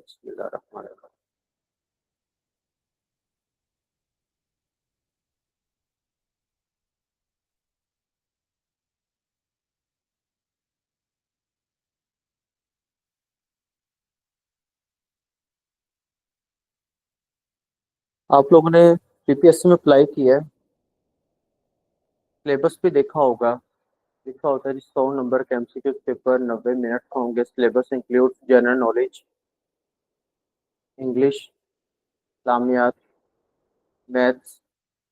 बिस्मिल्लाहिर्रहमानिर्रहीम। आप लोगों ने पीपीएससी में अप्लाई किया है, सिलेबस भी देखा होगा। लिखा होता है जी 100 नंबर के एमसीक्यू पेपर 90 मिनट का होंगे। Syllabus include general knowledge, English, Islamiat, maths,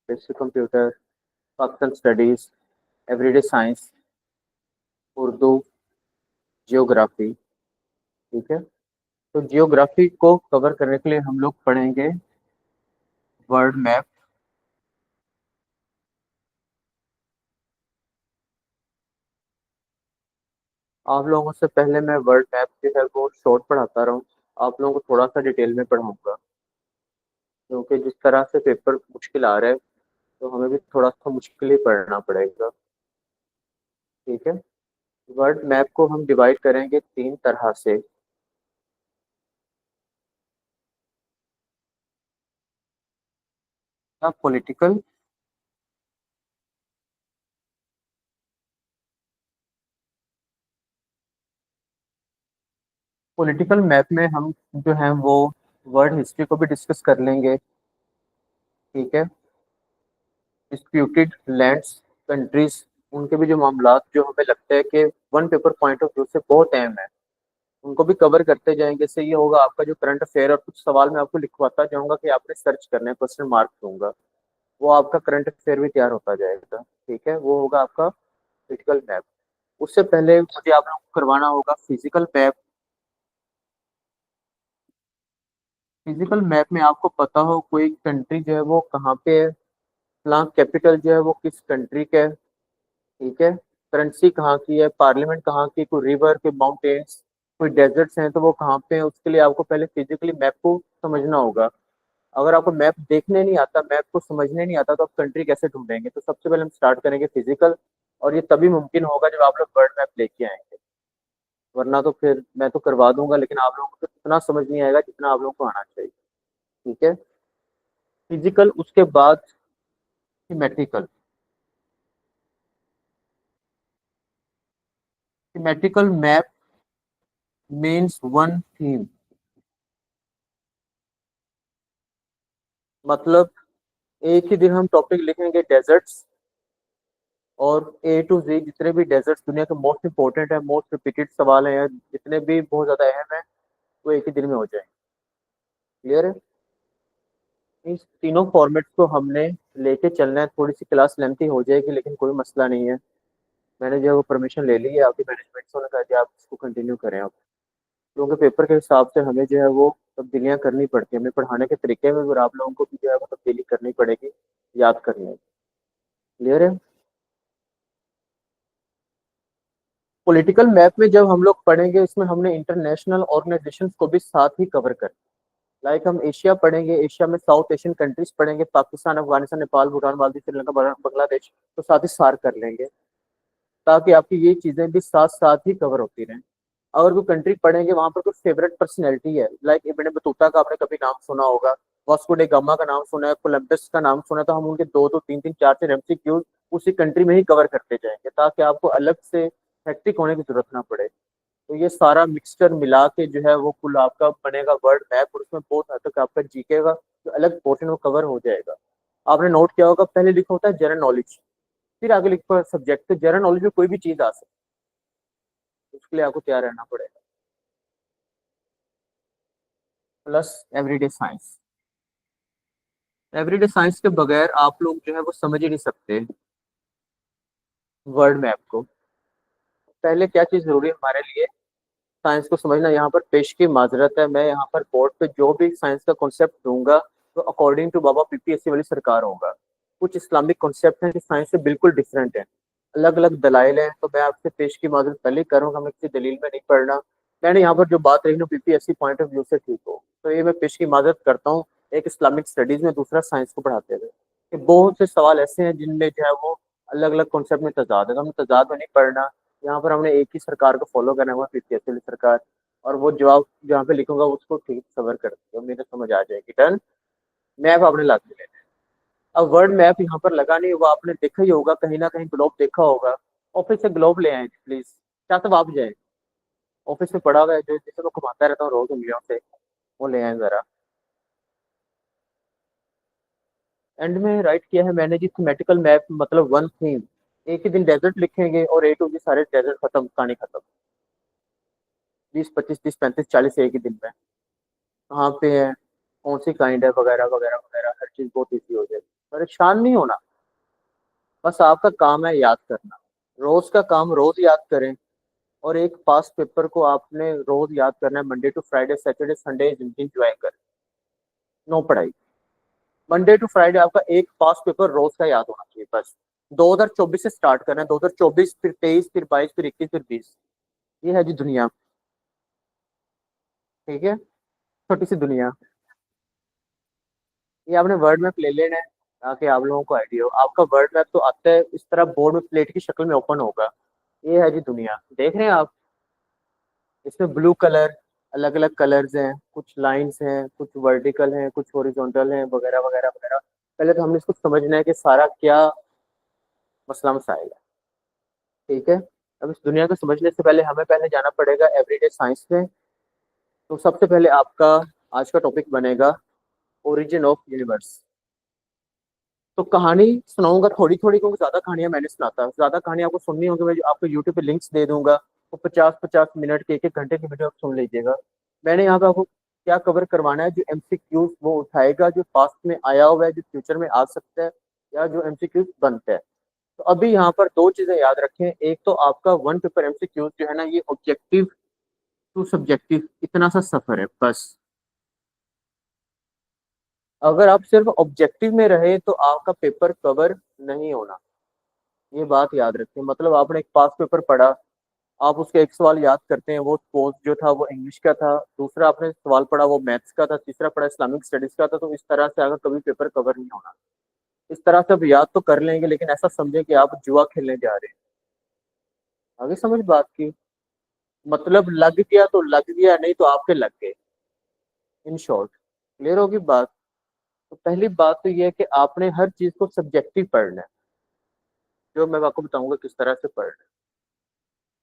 basic computer, Pakistan studies, everyday science, Urdu, geography. ठीक है, तो जियोग्राफी को कवर करने के लिए हम लोग पढ़ेंगे वर्ल्ड मैप। आप लोगों से पहले मैं वर्ल्ड मैप जो है वो शॉर्ट पढ़ाता रहा हूँ। आप लोगों को थोड़ा सा डिटेल में पढ़ाऊंगा, क्योंकि जिस तरह से पेपर मुश्किल आ रहा है तो हमें भी थोड़ा सा मुश्किल ही पढ़ना पड़ेगा। ठीक है, वर्ल्ड मैप को हम डिवाइड करेंगे तीन तरह से। पॉलिटिकल, पॉलिटिकल मैप में हम जो है वो वर्ल्ड हिस्ट्री को भी डिस्कस कर लेंगे। ठीक है, डिस्प्यूटेड लैंड्स, कंट्रीज, उनके भी जो मामलात जो हमें लगता है कि one paper point of view से बहुत अहम है, उनको भी कवर करते जाएंगे। इससे ये होगा आपका जो करंट अफेयर, और कुछ सवाल मैं आपको लिखवाता जाऊंगा कि आपने सर्च करने, क्वेश्चन मार्क दूंगा, वो आपका करंट अफेयर भी तैयार होता जाएगा। ठीक है, वो होगा आपका फिजिकल मैप। उससे पहले मुझे आप लोगों को करवाना होगा फिजिकल मैप। फिजिकल मैप में आपको पता हो कोई कंट्री जो है वो कहाँ पे है, प्लान कैपिटल जो है वो किस कंट्री का है। ठीक है, करेंसी कहाँ की है, पार्लियामेंट कहाँ की, कोई रिवर के माउंटेन्स, कोई डेजर्ट्स हैं तो वो कहाँ पे हैं, उसके लिए आपको पहले फिजिकली मैप को समझना होगा। अगर आपको मैप देखने नहीं आता, मैप को समझने नहीं आता, तो आप कंट्री कैसे ढूंढेंगे। तो सबसे पहले हम स्टार्ट करेंगे फिजिकल, और ये तभी मुमकिन होगा जब आप लोग वर्ल्ड मैप लेके आएंगे। वरना तो फिर मैं तो करवा दूंगा, लेकिन आप लोगों को तो इतना समझ नहीं आएगा जितना आप लोगों को आना चाहिए। ठीक है, फिजिकल, उसके बाद symmetrical. Symmetrical map means one theme, मतलब एक ही दिन हम टॉपिक लिखेंगे डेजर्ट्स, और ए टू जी जितने भी डेजर्ट्स दुनिया के मोस्ट इंपॉर्टेंट है, मोस्ट रिपीटेड सवाल हैं, जितने भी बहुत ज्यादा अहम है, वो एक ही दिन में हो जाएंगे। क्लियर है, इस तीनों फॉर्मेट्स को हमने लेके चलना है। थोड़ी सी क्लास लेंथी हो जाएगी, लेकिन कोई मसला नहीं है। मैंने जो है वो परमिशन ले ली है आपकी मैनेजमेंट से, उन्होंने कहा कि आप इसको कंटिन्यू करें आप, क्योंकि पेपर के हिसाब से हमें जो है वो तब्दीलियां करनी पड़ती है, हमें पढ़ाने के तरीके में, और आप लोगों को भी जो है वो तब्दीली करनी पड़ेगी, याद करनी है। क्लियर है, पॉलिटिकल मैप में जब हम लोग पढ़ेंगे, इसमें हमने इंटरनेशनल ऑर्गेनाइजेशंस को भी साथ ही कवर कर, लाइक हम एशिया पढ़ेंगे, एशिया में साउथ एशियन कंट्रीज पढ़ेंगे, पाकिस्तान, अफगानिस्तान, नेपाल, भूटान, मालदीव, श्रीलंका, बांग्लादेश, तो साथ ही सार कर लेंगे, ताकि आपकी ये चीजें भी साथ साथ ही कवर होती रहें। अगर कोई कंट्री पढ़ेंगे, वहां पर कोई फेवरेट पर्सनैलिटी है, लाइक इब्न बतूता का आपने कभी नाम सुना होगा, वास्को डे गामा का नाम सुना है, कोलंबस का नाम सुना है, तो हम उनके दो दो तीन तीन चार चार एमसीक्यूज उसी कंट्री में ही कवर करते जाएंगे, ताकि आपको अलग से हैक्टिक होने की जरूरत ना पड़े। तो ये सारा मिक्सचर मिला के जो है वो कुल आपका बनेगा वर्ल्ड मैप, और उसमें बहुत हद तक आपका जीके का जो अलग पोर्शन वो कवर हो जाएगा। आपने नोट किया होगा, पहले लिखा होता है जनरल नॉलेज, फिर आगे लिखा है सब्जेक्ट। तो जनरल नॉलेज में कोई भी चीज आ सकती है, उसके लिए आपको तैयार रहना पड़ेगा। Plus everyday science, everyday science के बगैर आप लोग जो है वो समझ ही नहीं सकते वर्ल्ड मैप को। पहले क्या चीज जरूरी है हमारे लिए, साइंस को समझना। यहाँ पर पेश की माजरत है, मैं यहाँ पर बोर्ड पे जो भी साइंस का कॉन्सेप्ट दूंगा तो अकॉर्डिंग टू बाबा पीपीएससी वाली सरकार होगा। कुछ इस्लामिक कॉन्सेप्ट हैं जो साइंस से बिल्कुल डिफरेंट है, अलग अलग दलाइल हैं, तो मैं आपसे पेश की माजरत पहले ही करूंगा, मैं किसी दलील में नहीं पढ़ना। मैंने यहाँ पर जो बात रही ना पीपीएससी पॉइंट ऑफ व्यू से ठीक हो, तो ये मैं पेश की माजरत करता हूँ, एक इस्लामिक स्टडीज में, दूसरा साइंस को पढ़ाते हुए। कि बहुत से सवाल ऐसे हैं जिनमें जो है वो अलग अलग कॉन्सेप्ट में तजाद है, तो हमें तजाद में नहीं पढ़ना। यहाँ पर हमने एक ही सरकार को फॉलो करना हुआ, पीपीएससी वाली सरकार। और वो जवाब जहाँ पे लिखूंगा उसको ठीक कवर कर दो, मेरे समझ आ जाएगी। डन। मैप आपने ला के लेना है। अब वर्ड मैप यहाँ पर लगा नहीं हुआ, आपने देखा ही होगा कहीं ना कहीं ग्लोब देखा होगा। ऑफिस से ग्लोब ले आए प्लीज, क्या तब आप जाए, ऑफिस में पड़ा हुआ है जो जिसे मैं घुमाता रहता हूँ रोज उंगलियों से, वो ले आए जरा। एंड में राइट किया है मैंने जी थीमेटिकल मैप, मतलब वन थीम। एक ही दिन डेजर्ट लिखेंगे और ए टू जी सारे डेजर्ट खत्म, कहानी खत्म। 20, 25, 30, 35, 40 एक ही दिन में कहाँ पे है, कौन सी काइंड है, वगैरह वगैरह वगैरह, हर चीज बहुत ईजी हो जाएगी। परेशान नहीं होना, बस आपका काम है याद करना। रोज का काम रोज याद करें। और एक पास पेपर को आपने रोज याद करना है, Monday to Friday, Saturday Sunday जिंदगी इंजॉय करें, नो पढ़ाई। मंडे टू फ्राइडे आपका एक पास पेपर रोज का याद होना चाहिए बस। 2024 से स्टार्ट करना है, 2024 फिर 23 फिर 22 फिर 21 फिर 20। ये है जी दुनिया। ठीक है, छोटी सी दुनिया। ये आपने वर्ड मैप ले लेना है ताकि आप लोगों को आइडिया हो। आपका वर्ड मैप तो आता है इस तरह बोर्ड में प्लेट की शक्ल में ओपन होगा। ये है जी दुनिया, देख रहे हैं आप। इसमें ब्लू कलर, अलग अलग कलर्स हैं, कुछ लाइंस हैं, कुछ वर्टिकल हैं, कुछ हॉरिजॉन्टल हैं, वगैरह वगैरह वगैरह। पहले तो हमने इसको समझना है कि सारा क्या मसला मसाइल है। ठीक है। अब इस दुनिया को समझने से पहले हमें पहले जाना पड़ेगा एवरीडे साइंस में। तो सबसे पहले आपका आज का टॉपिक बनेगा ओरिजिन ऑफ यूनिवर्स। तो कहानी सुनाऊंगा थोड़ी थोड़ी, क्योंकि ज्यादा कहानियां मैंने सुनाता, ज्यादा कहानी आपको सुननी होगी मैं आपको यूट्यूब पे लिंक्स दे दूंगा। तो 50-50 मिनट के, 1-1 घंटे की वीडियो आप सुन लीजिएगा। मैंने यहाँ पे आपको क्या कवर करवाना है, जो एमसीक्यूज वो उठाएगा, जो पास्ट में आया हुआ है, जो फ्यूचर में आ सकता है, या जो एमसीक्यूज बनता है। तो अभी यहाँ पर दो चीजें याद रखें। एक तो आपका वन पेपर एमसीक्यूज जो है ना, ये ऑब्जेक्टिव टू सब्जेक्टिव इतना सा सफर है बस। अगर आप सिर्फ ऑब्जेक्टिव में रहे तो आपका पेपर कवर नहीं होना, ये बात याद रखें। मतलब आपने एक पास पेपर पढ़ा, आप उसके एक सवाल याद करते हैं, वो सपोज जो था वो इंग्लिश का था, दूसरा आपने सवाल पढ़ा वो मैथ्स का था, तीसरा पढ़ा इस्लामिक स्टडीज का था। तो इस तरह से अगर कभी पेपर कवर नहीं होना। इस तरह से आप याद तो कर लेंगे, लेकिन ऐसा समझे कि आप जुआ खेलने जा रहे हैं। आगे समझ बात की, मतलब लग गया तो लग गया, नहीं तो आपके लग गए। इन शॉर्ट क्लियर होगी बात। तो पहली बात तो ये है कि आपने हर चीज को सब्जेक्टिव पढ़ना है, जो मैं आपको बताऊंगा किस तरह से पढ़ना है।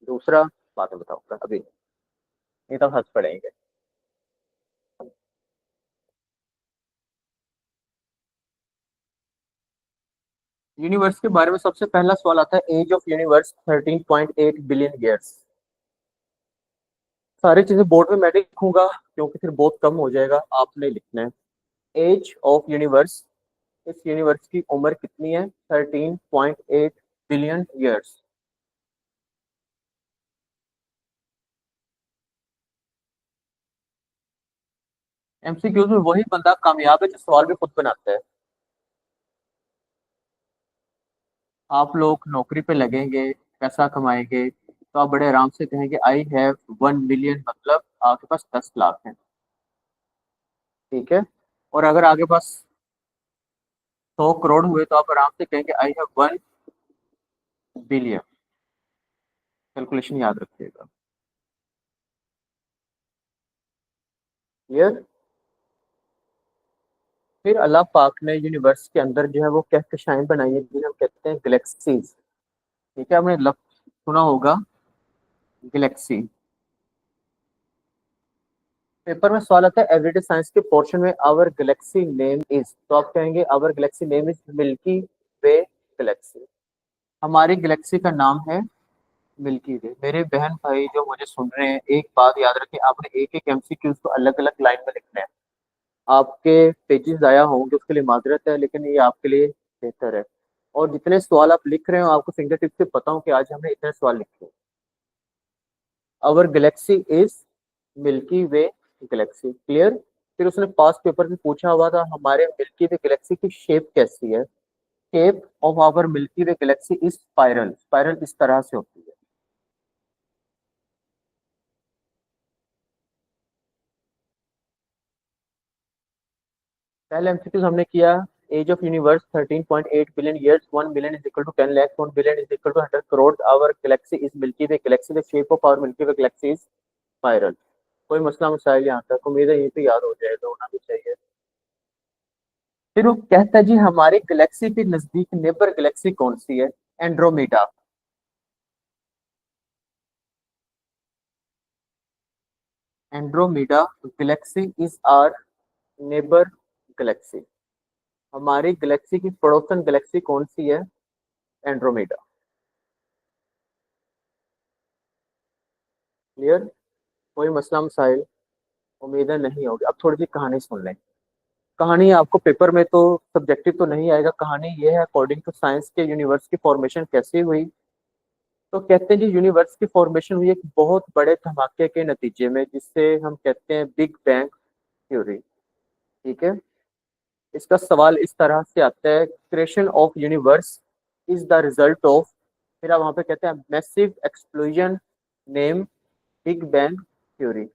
दूसरा बात मैं बताऊंगा अभी, नहीं तो हंस पड़ेंगे। यूनिवर्स के बारे में सबसे पहला सवाल आता है, age of universe 13.8 billion years. सारी चीजें बोर्ड में मैं नहीं लिखूंगा क्योंकि फिर बहुत कम हो जाएगा, आपने लिखना है। एज ऑफ यूनिवर्स, इस यूनिवर्स की उम्र कितनी है, 13.8 बिलियन ईयर्स। एमसीक्यूज में वही बंदा कामयाब है जो सवाल भी खुद बनाता है। आप लोग नौकरी पे लगेंगे, पैसा कमाएंगे, तो आप बड़े आराम से कहेंगे आई हैव 1 मिलियन, मतलब आपके पास 10 लाख है। ठीक है। और अगर आगे पास 100 करोड़ हुए तो आप आराम से कहेंगे आई हैव 1 बिलियन। कैलकुलेशन याद रखिएगा। क्लियर। फिर अल्लाह पाक ने यूनिवर्स के अंदर जो है वो कहकशाएं बनाई है, जिन्हें हम कहते हैं गैलेक्सीज। ठीक है, आपने लफ्ज सुना होगा गैलेक्सी। पेपर में सवाल आता है एवरीडे साइंस के पोर्शन में, आवर गैलेक्सी नेम इज, तो आप कहेंगे our galaxy name is Milky Way galaxy. हमारी गैलेक्सी का नाम है मिल्की वे। मेरे बहन भाई जो मुझे सुन रहे हैं, एक बात याद रखें, आपने एक एक एमसीक्यूज को अलग अलग लाइन में लिखना है। आपके पेजेस आया होंगे उसके लिए माजरत है, लेकिन ये आपके लिए बेहतर है। और जितने सवाल आप लिख रहे हो आपको फिंगर टिप से पता हो कि आज हमने इतने सवाल लिखे। Our galaxy is Milky Way galaxy. Clear. फिर उसने पास्ट पेपर में पूछा हुआ था हमारे मिल्की वे गैलेक्सी की शेप कैसी है। Shape of our Milky Way galaxy is spiral. Spiral इस तरह से होती है। पहले एमसीक्यूज हमने किया, age of universe 13.8 billion years, 1 billion is equal to 10 lakh, 1 billion is equal to 100 crore, our galaxy is Milky Way Galaxy, the shape of our Milky Way galaxy is spiral. कोई मसला मसाइल यहाँ तक उम्मीद है यहीं पे याद हो जाएगा, होना भी चाहिए। फिर वो कहता है जी हमारी गैलेक्सी के नजदीक नेबर गैलेक्सी कौन सी है? Andromeda. Andromeda galaxy is our neighbour galaxy. हमारी गैलेक्सी की पड़ोसन गैलेक्सी कौन सी है? एंड्रोमेडा। क्लियर? कोई मसला मसाइल? उम्मीद है नहीं होगी। अब थोड़ी सी कहानी सुन लें। कहानी आपको पेपर में तो सब्जेक्टिव तो नहीं आएगा। कहानी ये है, अकॉर्डिंग टू साइंस के यूनिवर्स की फॉर्मेशन कैसे हुई। तो कहते हैं जी यूनिवर्स की फॉर्मेशन हुई एक बहुत बड़े धमाके के नतीजे में, जिससे हम कहते हैं बिग बैंग थ्योरी। ठीक है। इसका सवाल इस तरह से आता है, creation of universe is the result of, फिर आप वहां पे कहते हैं massive explosion name big bang theory.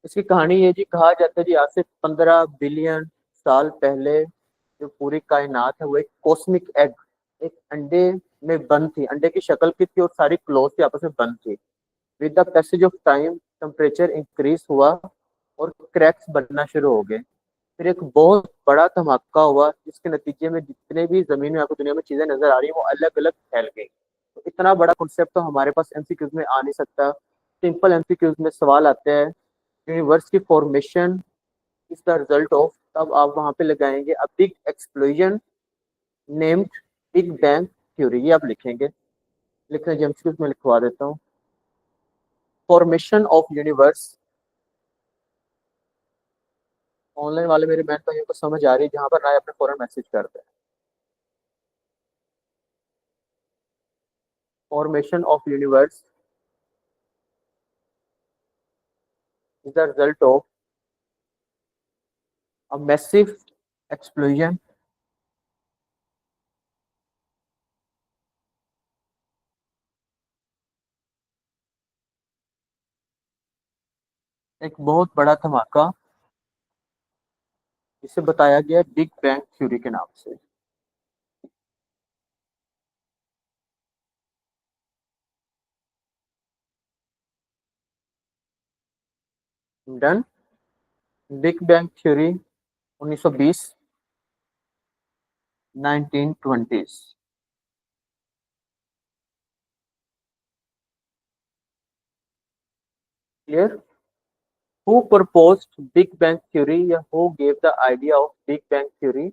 इसकी कहानी ये जी, कहा जाता है जी आज से 15 बिलियन साल पहले जो पूरी कायनात है वो एक कॉस्मिक एग, एक अंडे में बंद थी। अंडे की शक्ल की थी और सारी क्लोज थी, आपस में बंद थी। With the passage of time temperature increase हुआ और क्रैक्स बनना शुरू हो गए। फिर एक बहुत बड़ा धमाका हुआ जिसके नतीजे में जितने भी जमीन में आपको दुनिया में चीजें नजर आ रही है वो अलग अलग फैल गई। तो इतना बड़ा कॉन्सेप्ट तो हमारे पास एमसीक्यूज में आ नहीं सकता। सिंपल एमसीक्यूज में सवाल आते हैं, यूनिवर्स की formation is the result of, तब आप वहां पे लगाएंगे a big explosion named big bang theory. ये आप लिखेंगे। लिखना एमसीक्यूज में लिखवा देता हूँ। फॉर्मेशन ऑफ यूनिवर्स, ऑनलाइन वाले मेरे बहन भाइयों को समझ आ रही है, जहां पर राय अपने फौरन मैसेज कर दें। Formation of universe is the result of a massive explosion एक बहुत बड़ा धमाका, जिसे बताया गया बिग बैंग थ्योरी के नाम से। Done. Big bang theory 1920, 1920। Clear? Who proposed big bang theory या who gave the idea of big bang theory?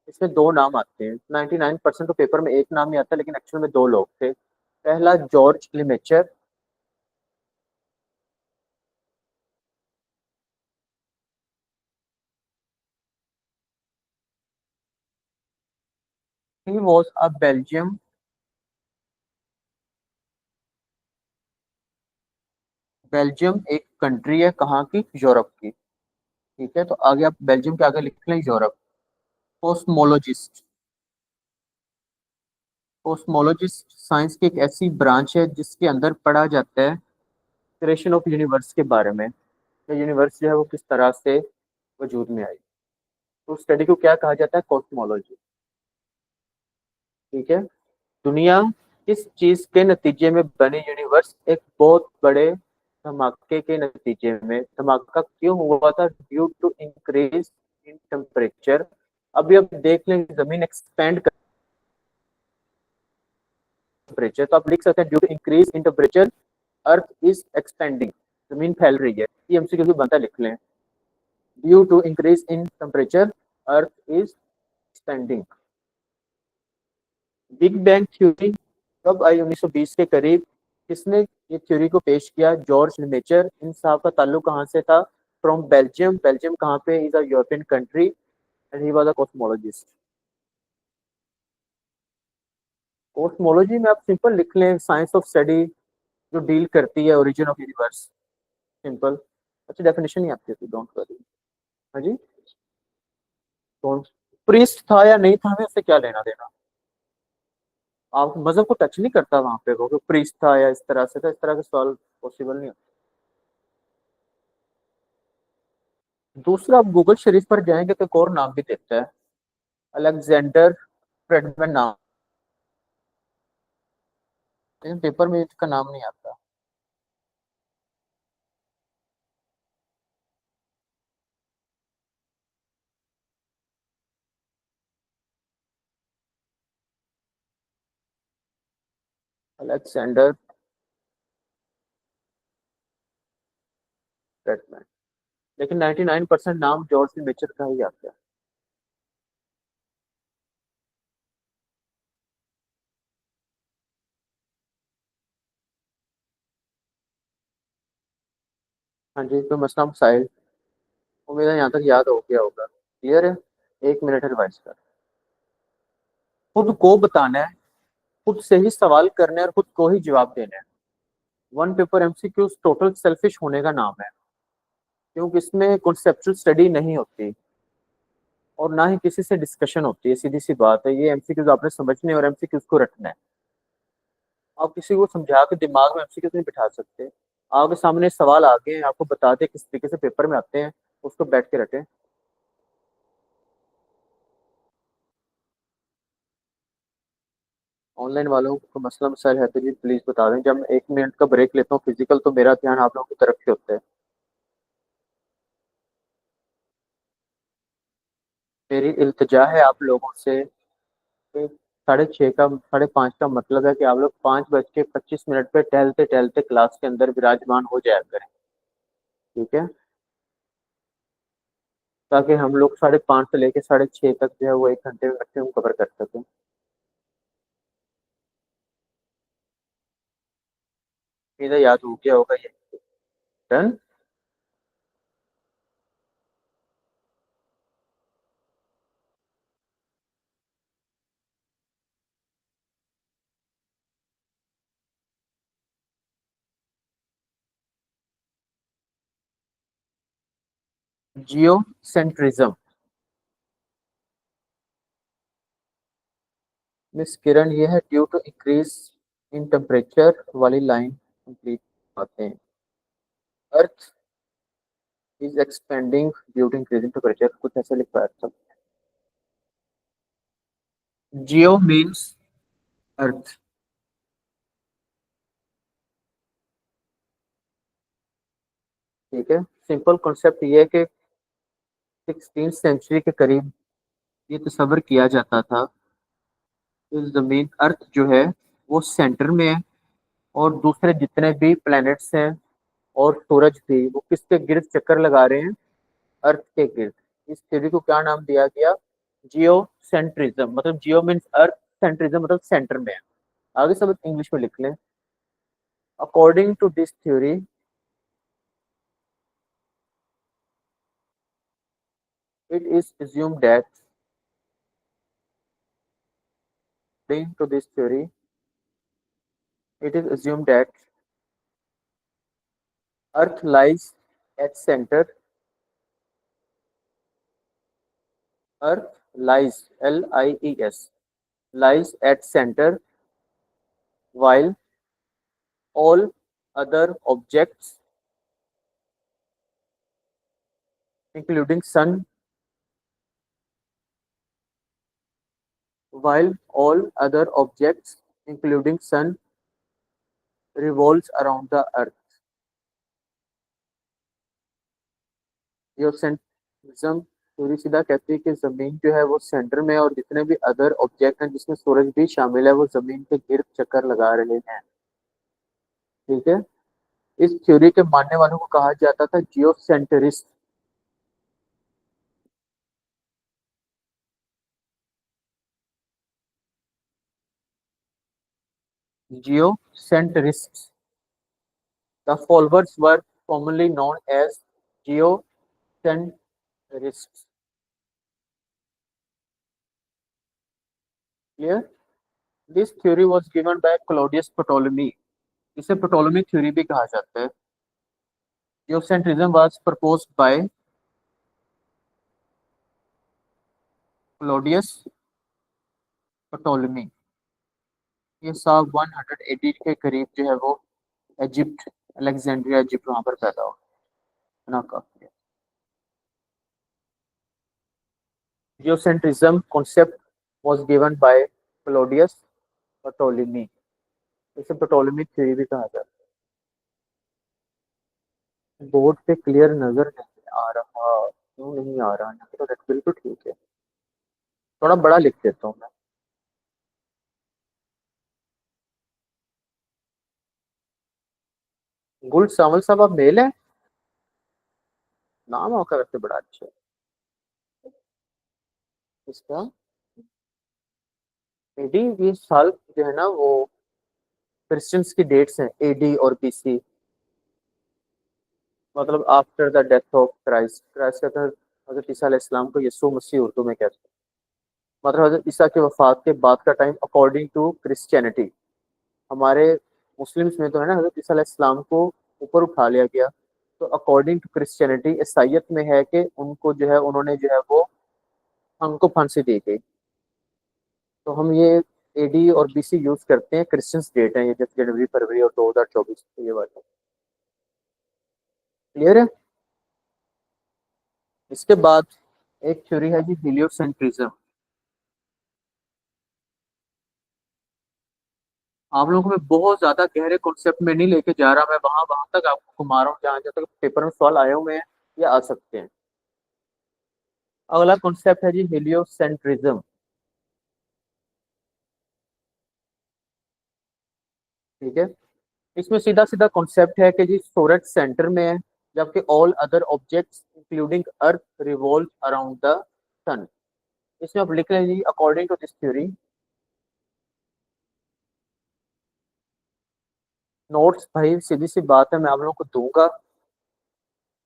इसमें दो नाम आते हैं। 99% तो पेपर में एक नाम ही आता है, लेकिन एक्चुअल में दो लोग थे। पहला George Lemaitre. He was a Belgium. Belgium एक कंट्री है, कहाँ की? यूरोप की। ठीक है, तो आगे आप बेल्जियम के आगे लिख लें यूरोप। कोस्मोलॉजिस्ट। कोस्मोलॉजिस्ट साइंस की एक ऐसी ब्रांच है जिसके अंदर पढ़ा जाता है क्रिएशन ऑफ यूनिवर्स के बारे में, यूनिवर्स जो है वो किस तरह से वजूद में आई। तो स्टडी को क्या कहा जाता है? कॉस्मोलॉजी। ठीक है। दुनिया किस चीज के नतीजे में बनी? यूनिवर्स एक बहुत बड़े धमाके के नतीजे में। धमाका क्यों हुआ था? Due to increase in temperature. अभी आप देख लें जमीन एक्सपेंड कर टेम्परेचर, तो आप लिख सकते हैं due to increase in temperature earth is expanding. जमीन फैल रही है, ये एमसीक्यू भी बनता है, लिख लें। Due to increase in temperature earth is expanding. Big bang theory कब आई? 1920 के करीब। किसने ये थ्योरी को पेश किया? जॉर्ज लिमेचर। इन साहब का ताल्लुक कहाँ से था? From Belgium. बेल्जियम कहाँ पे? Is a European country and he was a cosmologist. Cosmology में आप सिंपल लिख लें साइंस ऑफ स्टडी जो डील करती है ओरिजिन ऑफ यूनिवर्स। सिंपल। अच्छी डेफिनेशन ही आपकी थी, डोंट वरी। हाँ जी। कौन प्रीस्ट था या नहीं था, हमें इससे क्या लेना देना? आप मजहब को टच नहीं करता वहां पे, वो प्रीस्ट था या इस तरह से था, इस तरह का सवाल पॉसिबल नहीं होता। दूसरा, आप गूगल शरीफ पर जाएंगे तो एक और नाम भी देता है, अलेक्जेंडर फ्रेडमैन नाम। लेकिन पेपर में इसका नाम नहीं आता। Alexander Friedmann. लेकिन 99% नाम जॉर्ज मेचर का ही आता है। हाँ जी, तो मसला साहिल, उम्मीद है यहाँ तक याद हो गया होगा। क्लियर है। 1 मिनट है रिवाइज कर। खुद को बताना है, खुद से ही सवाल करने और खुद को ही जवाब देना है। One paper MCQs total selfish होने का नाम है, क्योंकि इसमें कॉन्सेप्चुअल स्टडी नहीं होती और ना ही किसी से डिस्कशन होती है। सीधी सी बात है, ये एमसीक्यूज आपने समझने और एमसीक्यूज को रटना है। आप किसी को समझा के दिमाग में एमसीक्यूज नहीं बिठा सकते। आपके सामने सवाल आ गए हैं, आपको बता दें किस तरीके से पेपर में आते हैं, उसको बैठ के रटें। ऑनलाइन वालों को मसला मसाइल है तो जी प्लीज बता दें। जब मैं 1 मिनट का ब्रेक लेता हूँ फिजिकल, तो मेरा ध्यान आप लोगों की तरफ से होता है। मेरी इल्तिजा है आप लोगों से कि 6:30 का 5:30 का मतलब है कि आप लोग 5:25 पे टहलते टहलते क्लास के अंदर विराजमान हो जाया करें। ठीक है, ताकि हम लोग 5:30 से लेके 6:30 तक जो है वो 1 घंटे में मैक्सिमम कवर कर सकें। इधर याद हो गया होगा ये। Done. Geocentrism. Miss Kiran, ये है due to increase in temperature वाली लाइन कंप्लीट आते हैं। Earth is expanding due to increasing temperature, कुछ ऐसे लिखा है सब। Geo means earth. ठीक है, सिंपल कॉन्सेप्ट ये है कि 16th सेंचुरी के करीब ये तस्वर किया जाता था कि जमीन अर्थ जो है वो सेंटर में है, और दूसरे जितने भी प्लैनेट्स हैं और सूरज भी, वो किसके गिर्द चक्कर लगा रहे हैं? अर्थ के गिर्द। इस थ्योरी को क्या नाम दिया गया? Geocentrism. मतलब जियो मीन्स अर्थ, सेंट्रिज्म मतलब सेंटर में है। आगे सब इंग्लिश में लिख लें। According to this theory, it is assumed that according to this theory, it is assumed that earth lies at center. Earth lies, lies, lies at center, while all other objects, including sun, while all other objects, including sun, revolves around the earth. Geocentrism theory सीधा कहती है कि जमीन जो है वो centre में है और जितने भी अदर ऑब्जेक्ट हैं जिसमें सूरज भी शामिल है वो जमीन के गिर्द चक्कर लगा रहे हैं। ठीक है, इस थ्योरी के मानने वालों को कहा जाता था geocentrist. Geocentrist. The followers were commonly known as geocentrists. Clear? This theory was given by Claudius Ptolemy. इसे Ptolemy थ्योरी भी कहा जाता है। Geocentrism was proposed by Claudius Ptolemy। ये साल 180 के करीब जो है वो इजिप्ट, अलेक्जेंड्रिया इजिप्ट वहां पर पैदा हुआ। इतना काफी है। Geocentrism concept was given by Claudius Ptolemy। इसे Ptolemy थ्योरी भी कहा जाता है। बोर्ड पे क्लियर नजर नहीं आ रहा, क्यों नहीं आ रहा? यहाँ पे तो रेड बिल्कुल ठीक है। थोड़ा बड़ा लिख देता हूँ मैं। गुल सावल साहब, आप मेल हैं? नाम आपका वैसे बड़ा अच्छा है। इसका एडी, ये साल जो है ना वो क्रिश्चियंस की डेट्स हैं, एडी और बीसी, मतलब after the death of Christ. Christ कहते हैं हजरत ईसा अलैहि सलाम को, यीशु मसीह उर्दू में कहते हैं। मतलब हजरत ईसा के वफात के बाद का टाइम अकॉर्डिंग टू क्रिश्चियनिटी। हमारे मुस्लिम्स में तो है ना हजरत ईसा अलैहि सलाम को ऊपर उठा लिया गया, तो अकॉर्डिंग टू क्रिश्चियनिटी ईसाइयत में है कि उनको जो है उन्होंने जो है वो उनको फांसी दी गई। तो हम ये एडी और बीसी यूज करते हैं, क्रिश्चियंस डेट है ये, जैसे जनवरी फरवरी और 2024 ये वाला। क्लियर है? इसके बाद एक थ्योरी है जी हीलियोसेंट्रिज्म। आप लोगों को मैं बहुत ज्यादा गहरे कॉन्सेप्ट में नहीं लेके जा रहा, मैं वहां वहां तक आपको घुमा रहा हूँ जहाँ जहाँ तक पेपर में सवाल आए हुए हैं या आ सकते हैं। अगला कॉन्सेप्ट है जी हीलियोसेंट्रिज्म। ठीक है, इसमें सीधा सीधा कॉन्सेप्ट है कि जी सूरज सेंटर में है, जबकि all other objects including earth revolve around the sun. इसमें आप लिख लें जी according to this theory. Notes भाई सीधी सी बात है, मैं आप लोगों को दूंगा,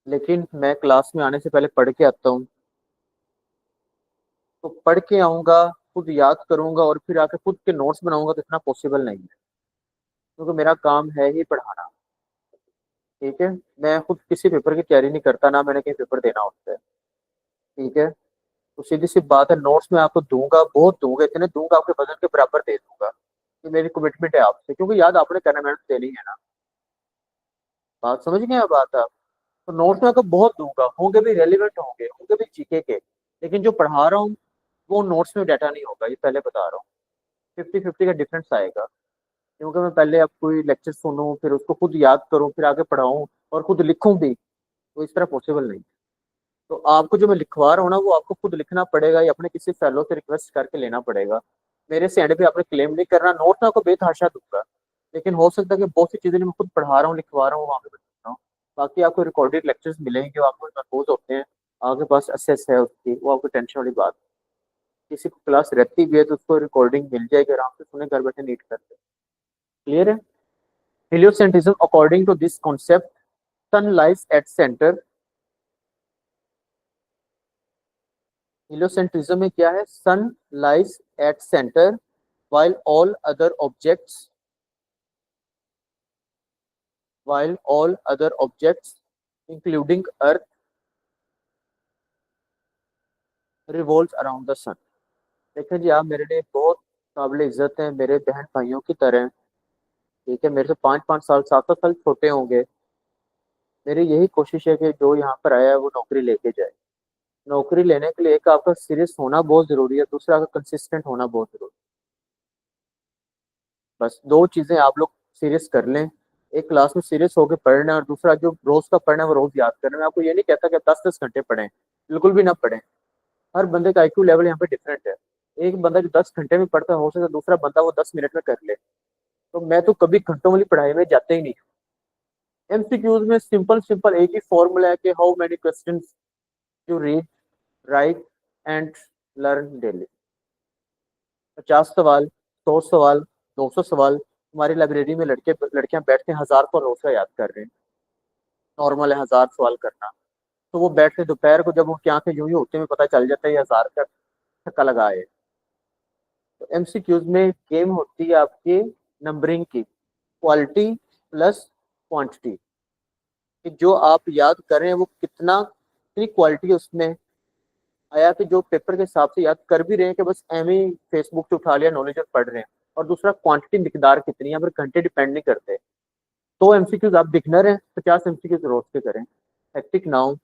लेकिन मैं क्लास में आने से पहले पढ़ के आता हूँ। तो पढ़ के आऊंगा, खुद याद करूंगा और फिर आके खुद के नोट्स बनाऊंगा, तो इतना पॉसिबल नहीं है, क्योंकि मेरा काम है ही पढ़ाना। ठीक है, मैं खुद किसी पेपर की तैयारी नहीं करता, ना मैंने कहीं पेपर देना होता है। ठीक है, तो सीधी सी बात है, नोट्स में आपको दूंगा, बहुत दूंगा, इतने दूंगा आपके वजन के बराबर दे दूंगा। ये मेरी कमिटमेंट है आपसे, क्योंकि याद आपने करना, मेहनत देनी है ना। बात समझ गए? बात आप, तो नोट्स में आपको बहुत दूंगा, होंगे भी रेलिवेंट, होंगे भी जीके के, लेकिन जो पढ़ा रहा हूँ वो नोट्स में डाटा नहीं होगा, ये पहले बता रहा हूँ। 50-50 का डिफरेंस आएगा, क्योंकि मैं पहले अब कोई लेक्चर सुनूं, फिर उसको खुद याद करूं, फिर आगे पढ़ाऊं और खुद लिखूं भी, तो इस तरह पॉसिबल नहीं। तो आपको जो मैं लिखवा रहा हूँ ना, वो आपको खुद लिखना पड़ेगा या अपने किसी फेलो से रिक्वेस्ट करके लेना पड़ेगा। मेरे से एंड पे आपने क्लेम नहीं करना, नोट में आपको बेतहाशा दूंगा, लेकिन हो सकता है कि बहुत सी चीजें जो मैं खुद पढ़ा रहा हूँ लिखवा रहा हूँ वहां पे बता रहा हूँ। बाकी आपको रिकॉर्डेड लेक्चर्स मिलेंगे जो आपको महफूज होते हैं, आपके पास एसेस है उसकी, वो आपको टेंशन वाली बात है। किसी को क्लास रहती भी है तो उसको रिकॉर्डिंग मिल जाएगी, आराम से सुने, घर बैठे नीट करके। क्लियर है? Heliocentrism, according to this concept, sun lies at center। Heliocentrism में क्या है? Sun lies at center while all other objects, while all other objects including earth revolves around the sun। देखिए जी, आप मेरे लिए बहुत काबिल इज्जत हैं, मेरे बहन भाइयों की तरह। ठीक है, मेरे से 5-5 साल 7-7 साल छोटे होंगे। मेरी यही कोशिश है कि जो यहाँ पर आया है वो नौकरी लेके जाए। नौकरी लेने के लिए एक आपका सीरियस होना बहुत जरूरी है, दूसरा आपका कंसिस्टेंट होना बहुत जरूरी है। बस दो चीजें आप लोग सीरियस कर लें, एक क्लास में सीरियस होकर पढ़ना है, और दूसरा जो रोज का पढ़ना है वो रोज याद करना है। मैं आपको ये नहीं कहता कि 10-10 घंटे पढ़ें, बिल्कुल भी ना पढ़ें। हर बंदे का आईक्यू लेवल यहाँ पे डिफरेंट है। एक बंदा जो 10 घंटे में पढ़ता है, हो सकता है दूसरा बंदा वो 10 मिनट में कर ले। तो मैं तो कभी घंटों वाली पढ़ाई में जाते ही नहीं। एमसीक्यूज में सिंपल सिंपल एक ही फॉर्मूला है कि how many questions you read, right and learn daily. 50 सवाल, 100 सवाल, 200 सवाल। हमारी लाइब्रेरी में लड़के लड़कियां बैठते हैं, 1000 को रोज का याद कर रहे हैं। नॉर्मल है 1000 सवाल करना। तो वो बैठते दोपहर को, जब वो क्या आंखें यूं ही होते हैं, पता चल जाता है ये 1000 का छक्का लगा है। तो एमसीक्यूज में गेम होती है आपकी नंबरिंग की, क्वालिटी प्लस क्वांटिटी, कि जो आप याद कर रहे हैं वो कितना, कितनी क्वालिटी उसमें आया, कि जो पेपर के हिसाब से याद कर भी रहे हैं कि बस एम ही फेसबुक से उठा लिया नॉलेज और पढ़ रहे हैं। और दूसरा क्वांटिटी, मिकदार कितनी है, पर घंटे डिपेंड नहीं करते। तो एमसीक्यूज आप बिगनर हैं, 50 एमसीक्यूज रोज के करें। हेक्टिक नाउ,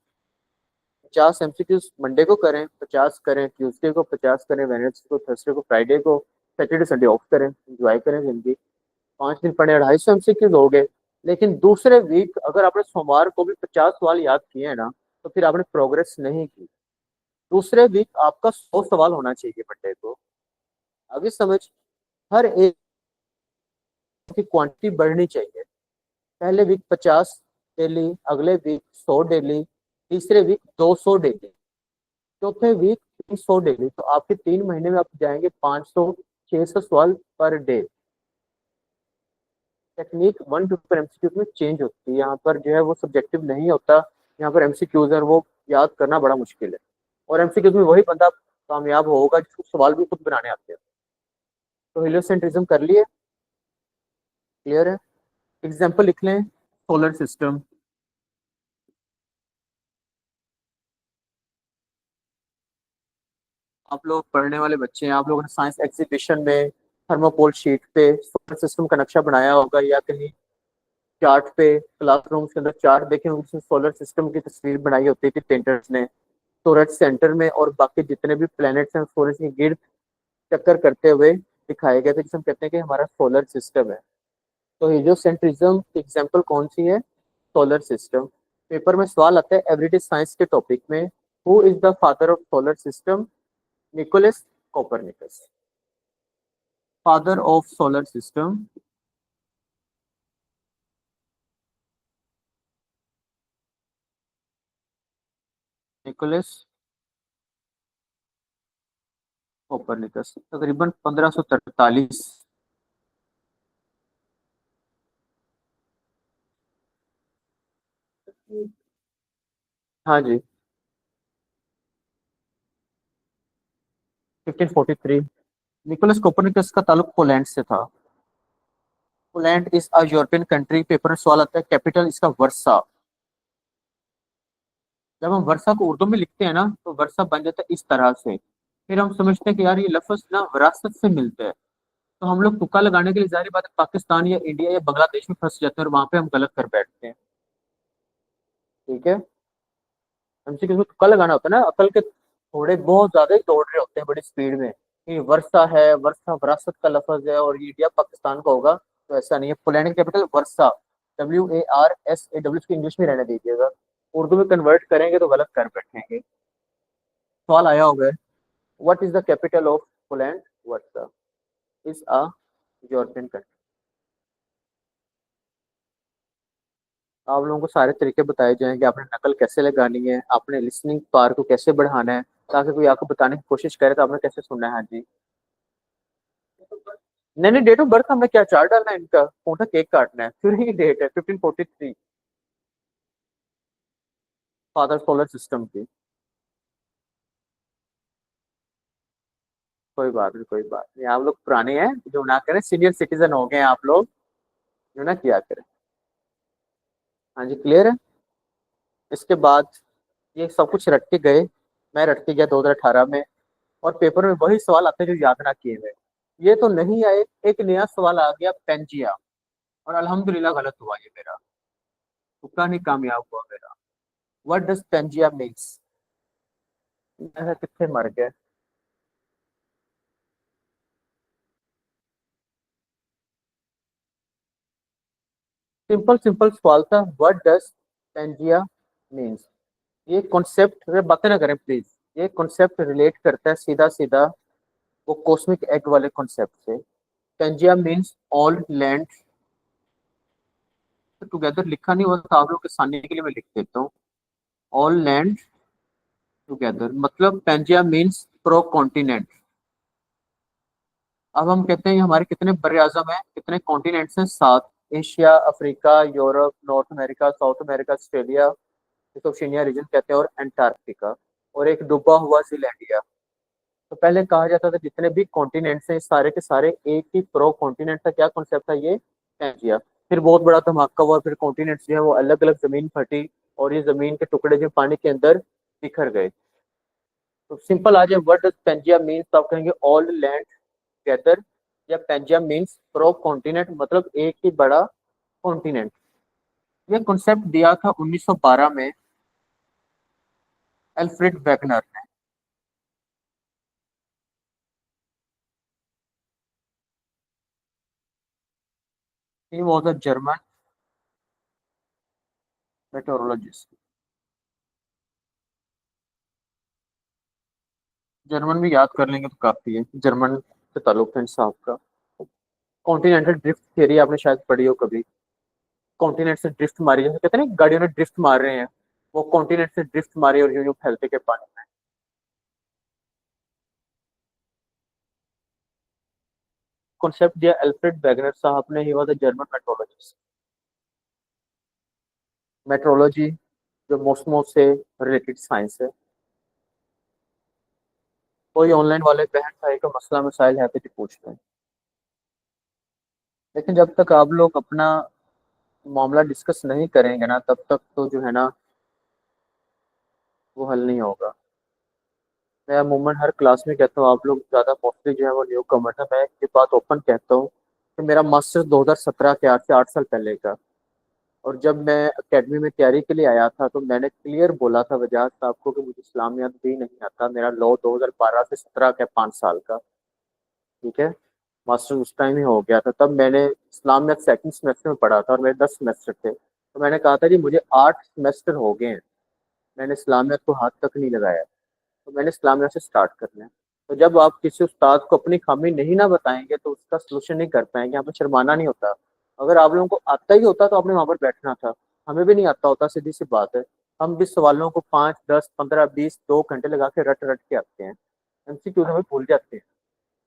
50 एमसीक्यूज मंडे को करें, 50 करें ट्यूसडे को, 50 करें वेडनेसडे को, थर्सडे को, फ्राइडे को, सैटरडे संडे ऑफ करें, एंजॉय करें जिंदगी। 5 दिन पढ़े, 250 एमसीक्यूज हो गए। लेकिन दूसरे वीक अगर आपने सोमवार को भी 50 सवाल याद किए हैं ना, तो फिर आपने प्रोग्रेस नहीं की। दूसरे वीक आपका 100 सवाल होना चाहिए मंडे को। अभी समझ, हर एक की क्वांटिटी बढ़नी चाहिए। पहले वीक 50 डेली, अगले वीक 100 डेली, तीसरे वीक 200 डेली, चौथे वीक 300 डेली। तो आपके 3 महीने में आप जाएंगे 500 600 सवाल per day. Technique 1 paper MCQs में चेंज होती है, यहाँ पर जो है वो सब्जेक्टिव नहीं होता। यहाँ पर एमसीक्यूज है वो याद करना बड़ा मुश्किल है। और एमसीक्यूज में वही बंदा कामयाब होगा जिसको सवाल भी खुद बनाने आते हैं। तो हेलियोसेंट्रिज्म कर लिए, क्लियर है। एग्जाम्पल लिख लें, सोलर सिस्टम। आप लोग पढ़ने वाले बच्चे हैं, आप लोगों ने साइंस एग्जीबिशन में थर्मोकोल शीट पे सोलर सिस्टम का नक्शा बनाया होगा, या कहीं चार्ट पे क्लासरूम के अंदर चार्ट देखे होंगे जिसमें सोलर सिस्टम की तस्वीर बनाई होती थी पेंटर्स ने। सूरज सेंटर में और बाकी जितने भी प्लैनेट्स हैं सूरज के गिर्द चक्कर करते हुए दिखाए गए थे, जिसे हम कहते हैं कि हमारा सोलर सिस्टम है। तो हीलियोसेंट्रिज्म की एग्जांपल कौन सी है? Solar system. पेपर में सवाल आता है एवरीडे साइंस के टॉपिक में, who is the father of solar system? Nicholas Copernicus. Father of solar system, Nicholas Copernicus, तकरीबन 1543। हाँ जी, 1543। निकोलस कोपरनिकस का ताल्लुक पोलैंड से था। Poland is a European country. Paper में सवाल आता है कैपिटल इसका वर्सा। जब हम वर्षा को उर्दू में लिखते हैं ना तो वर्षा बन जाता है इस तरह से। फिर हम समझते हैं कि यार ये लफ्ज ना विरासत से मिलते हैं। तो हम लोग तुक्का लगाने के लिए जाहिर बात है पाकिस्तान या इंडिया या बांग्लादेश में फंस जाते हैं और वहां पे हम गलत कर बैठते हैं। ठीक है, हमसे किसी को तुक्का लगाना होता है ना, अकल के थोड़े बहुत ज्यादा ही दौड़ रहे होते हैं बड़ी स्पीड में कि वर्षा है, वर्षा विरासत का लफ्ज है और ये इंडिया पाकिस्तान का होगा। तो ऐसा नहीं है। पोलैंड की कैपिटल वर्षा, WARSAW, इसको इंग्लिश में रहने दीजिएगा। उर्दू में कन्वर्ट करेंगे तो गलत कर बैठेंगे। सवाल आया होगा, what is the capital of Poland? Versa is a European country. आप लोगों को सारे तरीके बताए जाएंगे, आपने नकल कैसे लगानी है, आपने लिसनिंग पावर को कैसे बढ़ाना है, ताकि कोई आपको बताने की कोशिश करे तो आपने कैसे सुनना है। हाँ जी। नहीं नहीं, डेट ऑफ बर्थ हमें क्या चार्ट डालना है इनका, कौन सा केक काटना है, फिर ही डेट है 1543, फादर सोलर सिस्टम की। कोई बात नहीं, कोई बात नहीं, आप लोग पुराने हैं, जो ना करें, सीनियर सिटीजन हो गए हैं आप लोग, जो ना किया करें। हाँ जी, क्लियर है। इसके बाद ये सब कुछ रट के गए, मैं रट के गया 2018 में, और पेपर में वही सवाल आते हैं जो याद ना किए हुए। ये तो नहीं आए, एक नया सवाल आ गया पेंजिया, और अल्हम्दुलिल्लाह गलत हुआ ये मेरा, तुक्का नहीं कामयाब हुआ मेरा। What does Pangaea means? मैं कितने मर गए। सिंपल सिंपल सवाल था, व्हाट डज पेंजिया मीन्स। ये कॉन्सेप्ट बातें ना करें प्लीज। ये कॉन्सेप्ट रिलेट करता है सीधा सीधा वो कॉस्मिक एग वाले कॉन्सेप्ट से। Pangaea means all land together. लिखा नहीं हुआ था, आप लोग के सामने के लिए मैं लिख देता हूँ। ऑल लैंड टुगेदर मतलब पेंजिया मीन्स प्रो कॉन्टिनेंट। अब हम कहते हैं हमारे कितने बड़े आजम हैं, कितने कॉन्टिनेंट्स हैं? 7। Asia, Africa, Europe, north America, south America, Australia, जिसको ओशिनिया रीजन कहते हैं, और अंटार्कटिका, और एक डूबा हुआ जीलैंडिया। तो पहले कहा जाता था जितने भी कॉन्टिनेंट्स हैं सारे के सारे एक ही प्रो कॉन्टिनेंट था। क्या कॉन्सेप्ट था ये? पैंजिया। फिर बहुत बड़ा धमाका हुआ, फिर कॉन्टिनेंट्स जो है वो अलग अलग जमीन फटी, और ये जमीन के टुकड़े जो पानी के अंदर बिखर गए। तो सिंपल आ जाए, वर्ड पेंजिया मीन्स, तो आप कहेंगे ऑल लैंड टुगेदर, या पेंजिया मीन्स प्रो कॉन्टिनेंट मतलब एक ही बड़ा कॉन्टिनेंट। ये कॉन्सेप्ट दिया था 1912 में एल्फ्रेड वेगनर ने। He was a German meteorologist. German भी याद कर लेंगे तो काफी है, जर्मन से ताल्लुक है इन साहब का। कॉन्टिनेंटल ड्रिफ्ट थियरी आपने शायद पढ़ी हो कभी। कॉन्टिनेंट से ड्रिफ्ट मारी, जैसे कहते हैं ना गाड़ियों ने ड्रिफ्ट मार रहे हैं, वो कॉन्टिनेंट से ड्रिफ्ट मारी और यूं यूं फैलते के पानी में। कॉन्सेप्ट दिया एल्फ्रेड वेगनर साहब ने, he was a German metrologist. Metrology जो मौसमों से रिलेटेड साइंस है। कोई ऑनलाइन वाले बहन भाई का मसला मसाइल है तो जी पूछते हैं, लेकिन जब तक आप लोग अपना मामला डिस्कस नहीं करेंगे ना, तब तक तो जो है ना वो हल नहीं होगा। मैं अमूमन हर क्लास में कहता हूँ, आप लोग ज़्यादा मोस्टली जो है वो न्यू कमर है, मैं ये बात ओपन कहता हूँ कि मेरा मास्टर्स 2017 के, आज से 8 साल पहले का। और जब मैं एकेडमी में तैयारी के लिए आया था तो मैंने क्लियर बोला था बजाज साहब को कि मुझे इस्लामियात भी नहीं आता। मेरा लॉ 2012 से 17 का, 5 साल का, ठीक है। मास्टर उस टाइम ही हो गया था, तब मैंने इस्लामियात सेकंड सेमेस्टर में पढ़ा था और मेरे 10 सेमेस्टर थे, तो मैंने कहा था जी मुझे 8 सेमेस्टर हो गए हैं, मैंने इस्लामियात को हाथ तक नहीं लगाया, तो मैंने इस्लामिया से स्टार्ट करना है। तो जब आप किसी उस्ताद को अपनी खामी नहीं ना बताएंगे तो उसका सलूशन नहीं कर पाएंगे। यहाँ पर शर्माना नहीं होता। अगर आप लोगों को आता ही होता तो आपने वहां पर बैठना था। हमें भी नहीं आता होता, सीधी सी बात है। हम भी सवालों को 5, 10, 15, 20, 2 घंटे लगा के रट रट के आते हैं, एमसीक्यू हमें भूल जाते हैं।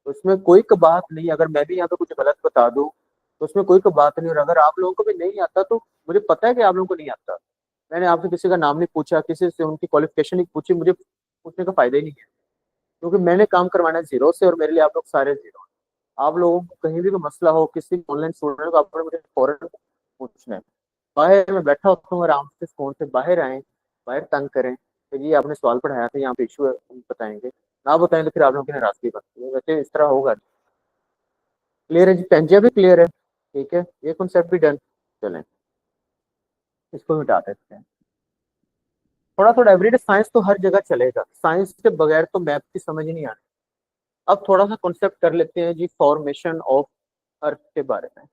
तो इसमें कोई कबात नहीं, अगर मैं भी यहाँ पे कुछ गलत बता दूं तो उसमें कोई कबात नहीं। और अगर आप लोगों को भी नहीं आता तो मुझे पता है कि आप लोगों को नहीं आता। मैंने आपसे किसी का नाम नहीं पूछा, किसी से उनकी क्वालिफिकेशन नहीं पूछी, मुझे पूछने का फायदा ही नहीं है, क्योंकि मैंने काम करवाना है जीरो से और मेरे लिए आप लोग सारे जीरो। आप लोगों को कहीं भी कोई मसला हो, किसी ऑनलाइन स्टूडेंट को, आपने मुझे फौरन पूछना है। बाहर मैं बैठा होता हूँ आराम से, फोन से बाहर आए, बाहर तंग करें कि जी आपने सवाल पढ़ाया था, यहाँ पे इशू है, हम बताएंगे। ना बताएं तो फिर आप लोगों की नाराजगी बनती है, वैसे इस तरह होगा। क्लियर है जी, पेंजिया भी क्लियर है, ठीक है, ये कॉन्सेप्ट भी डन। चलें, इसको मिटा देते हैं। थोड़ा थोड़ा एवरीडे साइंस तो हर जगह चलेगा, साइंस के बगैर तो मैथ की समझ ही नहीं आनी। अब थोड़ा सा कॉन्सेप्ट कर लेते हैं जी, फॉर्मेशन ऑफ अर्थ के बारे में।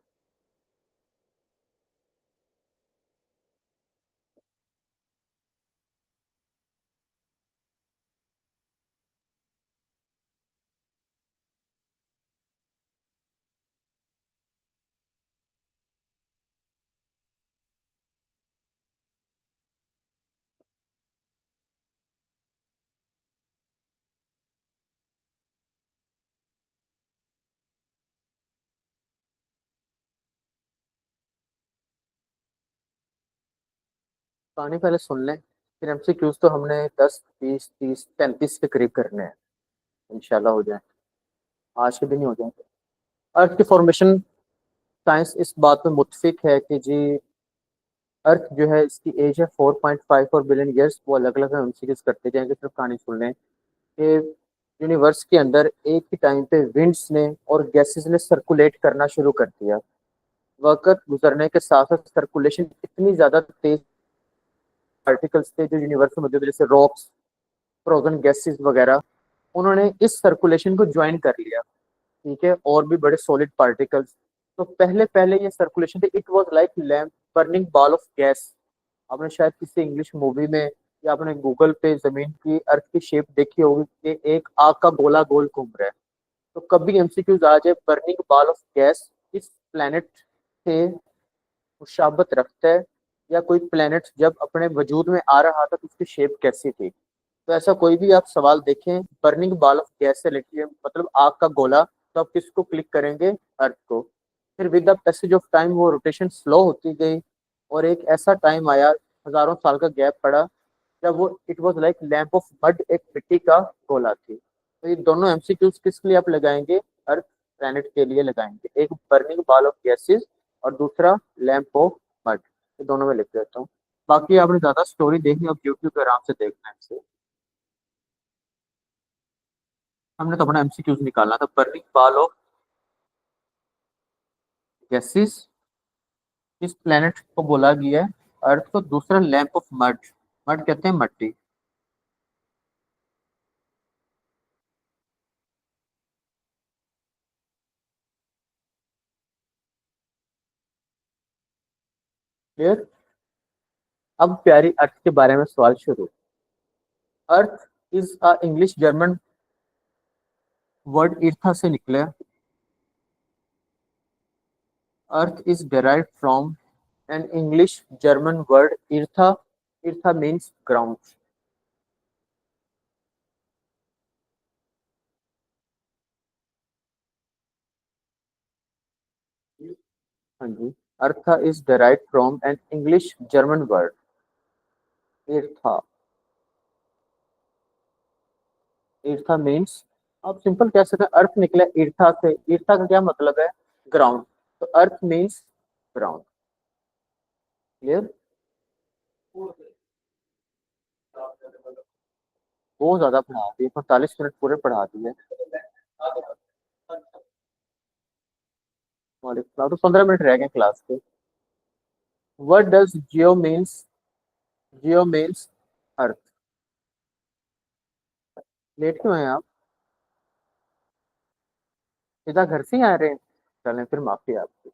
कहानी पहले सुन लें, फिर एमसीक्यूज तो हमने 10, 20, 30, 35 के करीब करने हैं, इंशाल्लाह हो जाए, आज के दिन ही हो जाएंगे। अर्थ की फॉर्मेशन, साइंस इस बात में मुत्फिक है कि जी अर्थ जो है इसकी एज है 4.54 बिलियन ईयर्स। वो अलग अलग हम एमसीक्यूज करते जाएंगे, सिर्फ कहानी सुन लें कि यूनिवर्स के अंदर एक ही टाइम पे विंड्स ने और गैसेस ने सर्कुलेट करना शुरू कर दिया। वक्त गुजरने के साथ साथ सर्कुलेशन इतनी ज्यादा तेज, पार्टिकल्स थे जो यूनिवर्स में मौजूद, जैसे रॉक्स, फ्रोजन गैसेस वगैरह, उन्होंने इस सर्कुलेशन को ज्वाइन कर लिया, ठीक है, और भी बड़े सॉलिड पार्टिकल्स। तो पहले पहले ये सर्कुलेशन थे, it was like lamp burning ball of gas. आपने शायद किसी इंग्लिश मूवी में या आपने गूगल पे जमीन की अर्थ की शेप देखी होगी कि एक आग का गोला गोल घूम रहा है। तो कभी एमसीक्यूज आ जाए बर्निंग बॉल ऑफ गैस इस प्लेनेट से मुशाबत रखता है, या कोई प्लेनेट जब अपने वजूद में आ रहा था तो उसकी शेप कैसी थी। तो ऐसा कोई भी आप सवाल देखें बर्निंग बॉल ऑफ गैस से लेके, मतलब आग का गोला, तो आप किसको क्लिक करेंगे? अर्थ को। फिर with the passage of time वो रोटेशन स्लो होती गई, और एक ऐसा टाइम आया, हजारों साल का गैप पड़ा, जब वो it was like lamp of mud, एक मिट्टी का गोला थी। तो ये दोनों एमसीक्यूज किस लिए आप लगाएंगे? अर्थ प्लैनेट के लिए लगाएंगे, एक बर्निंग बॉल ऑफ गैसेस और दूसरा लैंप ऑफ मड। ये दोनों में लिख देता हूँ। बाकी आपने ज्यादा स्टोरी देखनी, आप यूट्यूब पे आराम से देखना है इसे। हमने तो अपना एमसीक्यूज निकालना था, बर्निंग बॉल ऑफ गैसेस इस प्लेनेट को बोला गया है अर्थ को, दूसरा लैंप ऑफ मड, मड कहते हैं मट्टी। क्लियर? अब प्यारी अर्थ के बारे में सवाल शुरू। Earth is a English German word ertha से निकला। Earth is derived from an English German word ertha, ertha means ground. हाँ जी, earth is derived from an English German word ertha. Ertha means, आप सिंपल कह सकते हैं अर्थ निकला ईर्था से। ईर्था का क्या मतलब है? ग्राउंड। तो अर्थ मीन्स ग्राउंड। क्लियर? बहुत ज्यादा पढ़ा दिए, 45 मिनट पूरे पढ़ा दिए। तो 15 मिनट रह गए क्लास के। What does geo means? Geo means earth. Late क्यों हैं आप? सीधा घर से ही आ रहे हैं? चलें फिर, माफी है आपकी।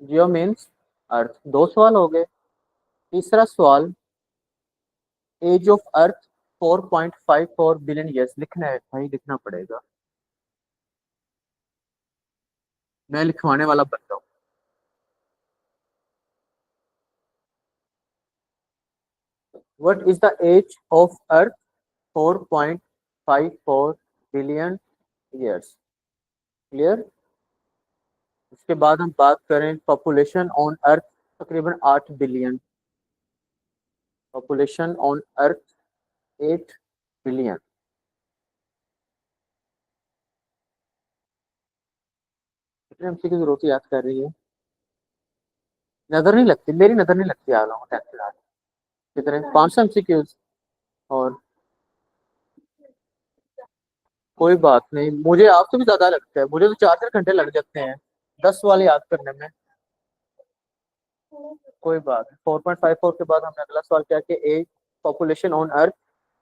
Geo means earth. दो सवाल हो गए। तीसरा सवाल, age of earth 4.54 billion years लिखना है भाई, लिखना पड़ेगा। मैं लिखवाने वाला बन रहा हूँ। What is the age of earth 4.54 billion years. Clear? इसके बाद हम बात करें पॉपुलेशन ऑन अर्थ, तकरीबन 8 billion. Population on earth 8 billion. कितने एमसी की जरूरत याद कर रही है? नजर नहीं लगती, मेरी नजर नहीं लगती आ रहा हूँ टेंथ। कितने? 500 एमसीक्यूज। और कोई बात नहीं, मुझे आपसे भी ज्यादा लगता है, मुझे तो 4 4 घंटे लग जाते हैं 10 सवाल याद करने में। कोई बात नहीं, 4.54 के बाद हमने अगला सवाल क्या किया? Age, population on earth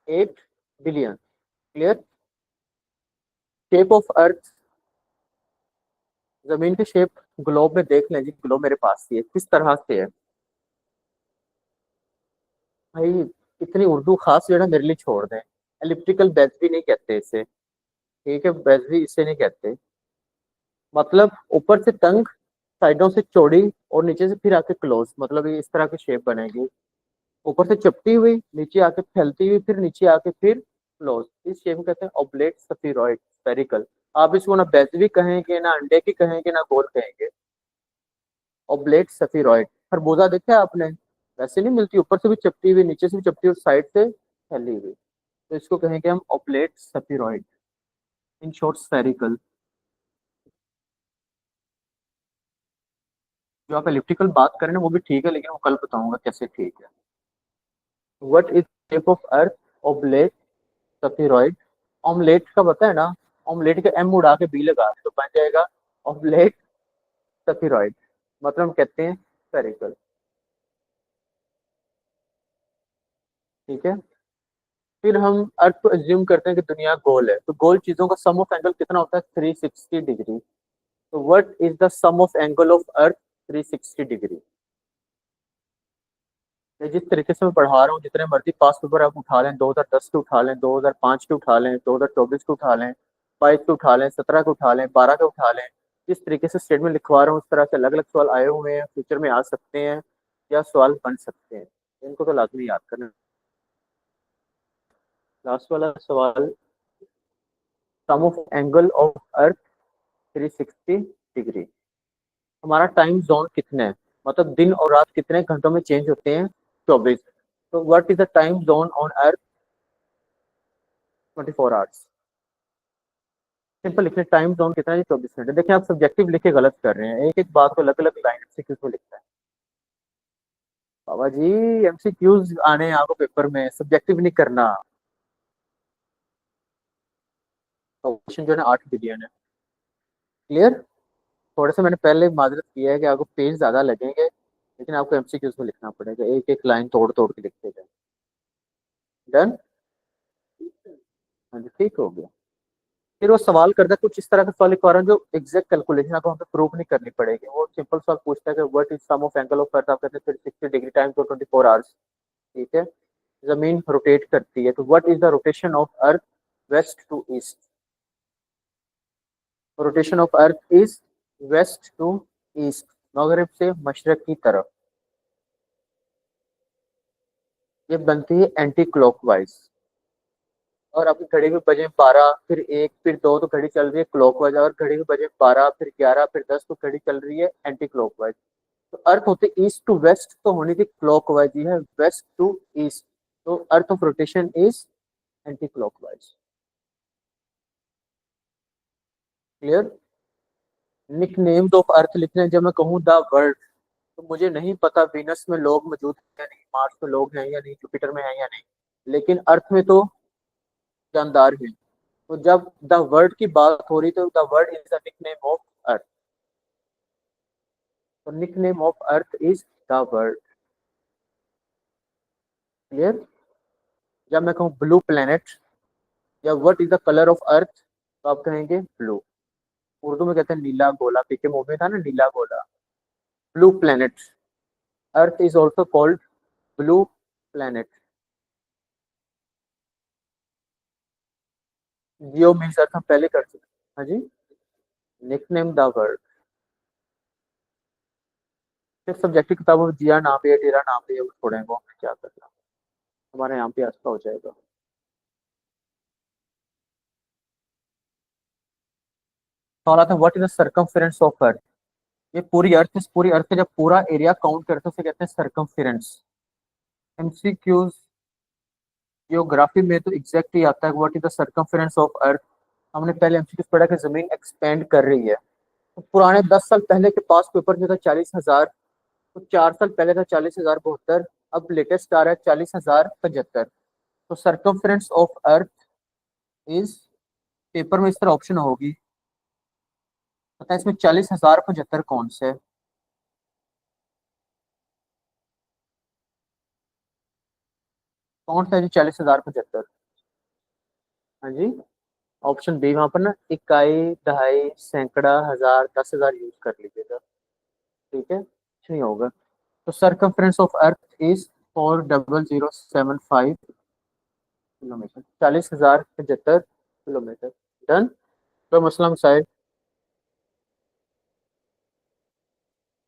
8 billion. Clear? Shape of earth, जमीन की शेप ग्लोब में देख लें जी, ग्लोब मेरे पास ही है, किस तरह से है भाई? इतनी उर्दू खास जो है ना मेरे लिए छोड़ दें। एलिप्टिकल बेज भी नहीं कहते इसे, ठीक है? बेज भी इसे नहीं कहते। मतलब ऊपर से तंग, साइडों से चौड़ी, और नीचे से फिर आके क्लोज, मतलब ये इस तरह की शेप बनेगी। ऊपर से चपटी हुई, नीचे आके फैलती हुई, फिर नीचे आके फिर क्लोज। इस शेप को कहते हैं ऑब्लेट स्फीरॉइड, स्फेरिकल। आप इसको ना बेज भी कहेंगे, ना अंडे की कहेंगे, ना गोल कहेंगे। ऑब्लेट स्फीरॉइड। खरबूजा देखा है आपने? वैसे नहीं मिलती, ऊपर से भी चपटी हुई, नीचे से भी चपटी और साइड से फैली हुई। तो इसको कहेंगे हम ऑब्लेट स्फीरॉइड, इन शॉर्ट स्फेरिकल। जो आप एलिप्टिकल बात करें ना वो भी ठीक है, लेकिन वो कल बताऊंगा कैसे ठीक है। What is shape of earth? Oblate spheroid. Omelette का पता है ना? ऑमलेट का एम उड़ा के बी लगा दे तो बन जाएगा ऑमलेट स्फीरॉइड। मतलब हम कहते हैं स्फेरिकल। ठीक है? फिर हम अर्थ को एज्यूम करते हैं कि दुनिया गोल है, तो गोल चीजों का सम ऑफ एंगल कितना होता है? 360 डिग्री। तो what is the sum of angle of earth 360 degree? जिस तरीके से मैं पढ़ा रहा हूँ, जितने मर्जी पास पेपर आप उठा लें, 2010 के उठा लें, 2005 के उठा लें, 2024 के उठा लें, 22 के उठा लें, 17 के उठा लें, 12 के उठा लें, जिस तरीके से स्टेटमेंट लिखवा रहा हूँ उस तरह से अलग अलग सवाल आए हुए हैं, फ्यूचर में आ सकते हैं या सवाल बन सकते हैं। इनको तो लाजमी याद करना। लास्ट वाला सवाल, sum of angle of earth 360 degree. हमारा टाइम जोन कितने है? मतलब दिन और रात कितने घंटों में चेंज होते हैं? 24। तो what is the time zone on earth? 24 hours. Simple लिखने, टाइम जोन कितना है? 24 घंटे। देखिए आप सब्जेक्टिव लिखे गलत कर रहे हैं, एक एक बात को अलग अलग लाइन से क्यों लिखता है बाबा जी? एमसीक्यूज आने हैं आपको पेपर में, सब्जेक्टिव नहीं करना। क्वेश्चन जो है ना 8 बिलियन है। क्लियर? थोड़े से मैंने पहले माजरत किया है कि आपको पेज ज्यादा लगेंगे, लेकिन आपको एमसीक्यूज में लिखना पड़ेगा, एक एक लाइन तोड़ तोड़ के लिखते जाए। डन? हाँ जी, ठीक हो गया। फिर वो सवाल करता है, कुछ इस तरह का सवाल लिखवा रहा हूँ जो एग्जैक्ट कैलकुलेशन आपको हमें प्रूव नहीं करनी पड़ेगी। वो सिंपल सवाल पूछता है कि what is sum of angle of earth, आप कहते हैं 360 डिग्री टाइम तो 24 आवर्स। ठीक है? जमीन रोटेट करती है, तो what is the rotation of earth west to east? Rotation of earth is west to east, मगरब से मशरक की तरफ। ये बनती है एंटी क्लॉकवाइज। और अपनी घड़ी में बजे 12, फिर 1, फिर 2 तो घड़ी चल रही है क्लॉकवाइज, और घड़ी में बजे 12, फिर 11, फिर 10 तो घड़ी चल रही है एंटी क्लॉकवाइज। तो अर्थ होते ईस्ट टू वेस्ट, तो होनी थी क्लॉकवाइज, ये है वेस्ट टू ईस्ट, तो earth of rotation is anti clockwise. Clear. Nick names of earth लिखने हैं, जब मैं कहूँ द वर्ल्ड, तो मुझे नहीं पता वीनस में लोग मौजूद हैं या नहीं, मार्स में लोग हैं या नहीं, जुपिटर में है या नहीं, लेकिन अर्थ में तो जानदार है। तो जब द वर्ल्ड की बात हो रही, तो the world is the nick name of earth. तो nick name of earth is the world. Clear. जब मैं कहूँ ब्लू प्लेनेट या what is the colour of earth, तो आप कहेंगे ब्लू। उर्दू में कहते हैं नीला गोला, पीके मूवी था ना नीला गोला। Blue planet. Earth is also called blue planet. Geo means earth हम पहले कर चुके। हाँ जी। Nick name the world. फिर सब्जेक्टिव किताबों में जिया नाम पे या डेरा नाम पे, वो छोड़ेंगे, वो हमें क्या करना, हमारे यहाँ पे आस्था हो जाएगा। सवाल आता है what is the circumference of earth. ये पूरी अर्थ, इस पूरी अर्थ का जब पूरा एरिया काउंट करते हैं उसे कहते हैं सर्कमफेरेंस। एमसीक्यूज जियोग्राफी में तो एग्जैक्ट ही आता है what is the circumference of earth. हमने पहले एमसीक्यूज पढ़ा कि जमीन एक्सपेंड कर रही है। तो पुराने 10 साल पहले के पास पेपर जो था 40,000, तो 4 साल पहले था 40,072, अब लेटेस्ट आ रहा है 40,075। तो circumference of earth is, paper में इस तरह ऑप्शन होगी, पता है इसमें 40,075 कौन से है? कौन सा है जी 40,075? हाँ जी। ऑप्शन बी, वहां पर ना इकाई, दहाई, सैकड़ा, हजार, 10,000 यूज कर लीजिएगा। ठीक है, कुछ नहीं होगा। तो circumference of earth is 40075 kilometre, 40,075 kilometre. Done. तो मसला मसाइल।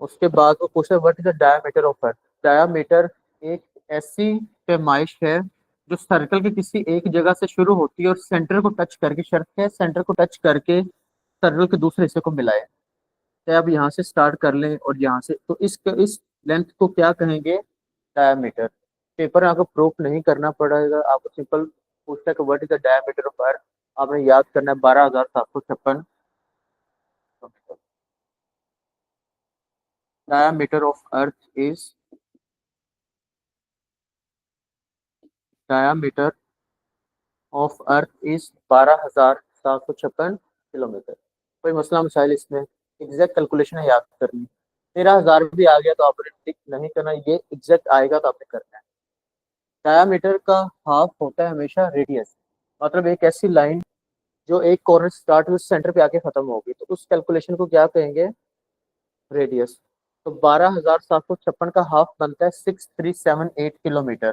उसके बाद वो पूछा what is the diameter of earth. Diameter एक ऐसी पैमाइश है जो सर्कल के किसी एक जगह से शुरू होती है और सेंटर को टच करके, शर्त है सेंटर को टच करके सर्कल के दूसरे हिस्से को मिलाए। तो अब यहाँ से स्टार्ट कर लें और यहाँ से, तो इस लेंथ को क्या कहेंगे? डायमीटर। पेपर में आपको प्रूफ नहीं करना पड़ेगा, आपको सिंपल पूछता है कि what is the diameter of earth. आपने याद करना है 12,756। Diameter of earth is, diameter of earth is 12,756 kilometre. कोई मसला मसाइल इसमें? एग्जैक्ट कैलकुलेशन है, याद करनी। 13,000 भी आ गया तो आपने टिक नहीं करना, ये एग्जैक्ट आएगा तो आपने करना है। डायामीटर का हाफ होता है हमेशा रेडियस, मतलब एक ऐसी लाइन जो एक कॉर्नर स्टार्ट हुई सेंटर पे आके खत्म होगी, तो उस कैलकुलेशन को क्या कहेंगे? रेडियस। तो 12,756 का हाफ बनता है 6,378 किलोमीटर,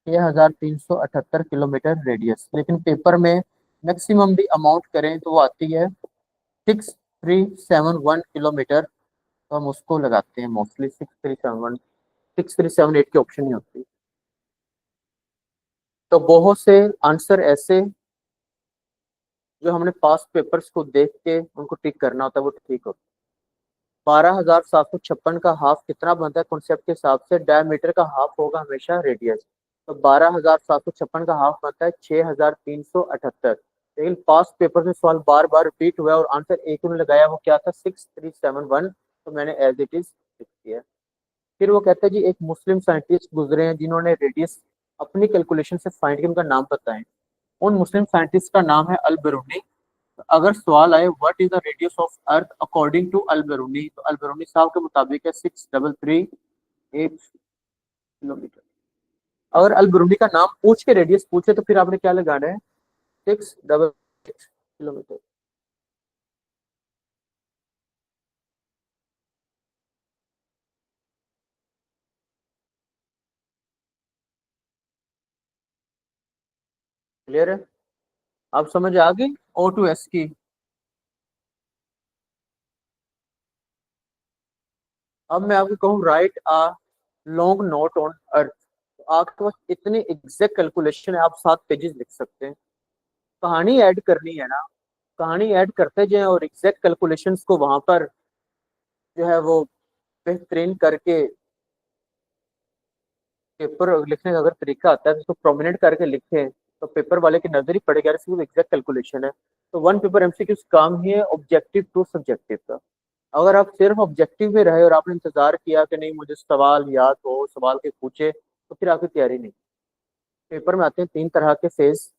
6,378 किलोमीटर रेडियस। लेकिन पेपर में मैक्सिमम भी अमाउंट करें तो वो आती है 6,371 किलोमीटर। तो हम उसको लगाते हैं मोस्टली 6,371, 6,378 की ऑप्शन नहीं होती। तो बहुत से आंसर ऐसे जो हमने पास्ट पेपर्स को देख के उनको टिक करना होता है वो ठीक होता है। 12,756 का हाफ कितना बनता है कॉन्सेप्ट के हिसाब से? डायमीटर का हाफ होगा हमेशा रेडियस। तो 12,756 का हाफ बनता है 6,378। लेकिन पास्ट पेपर में सवाल बार बार रिपीट हुआ है और आंसर एक उन्होंने लगाया, वो क्या था? 6,371। तो मैंने एज इट इज लिख दिया। फिर वो कहते हैं जी एक मुस्लिम साइंटिस्ट गुजरे हैं जिन्होंने रेडियस अपनी कैलकुलेशन से फाइंड किया, उनका नाम बताएं। उन मुस्लिम साइंटिस्ट का नाम है अल बिरूनी। अगर सवाल आए what is the radius of earth according to al Biruni, तो अल बिरूनी साहब के मुताबिक है 6,338 किलोमीटर। अगर अल बिरूनी का नाम पूछ के रेडियस पूछे तो फिर आपने क्या लगाना है? 6,888 किलोमीटर। क्लियर है? आप समझ आ गई ओ टू एस की? अब मैं आपको कहूँ write a long note on earth, आपके पास इतनी एग्जैक्ट कैलकुलेशन है, आप 7 पेजेस लिख सकते हैं। कहानी ऐड करनी है ना, कहानी ऐड करते जाएं और एग्जैक्ट कैलकुलेशंस को वहां पर जो है वो बेहतरीन करके पेपर लिखने का अगर तरीका आता है तो उसको प्रोमिनेंट करके लिखें, तो पेपर वाले की नजर ही पड़ेगा यार इसकी एग्जैक्ट कैलकुलेशन है। तो वन पेपर एमसीक्यू काम ही है ऑब्जेक्टिव टू सब्जेक्टिव का। अगर आप सिर्फ ऑब्जेक्टिव में रहे और आपने इंतजार किया कि नहीं मुझे सवाल याद हो, सवाल के पूछे, तो फिर आपकी तैयारी नहीं। पेपर में आते हैं 3 तरह के फेज।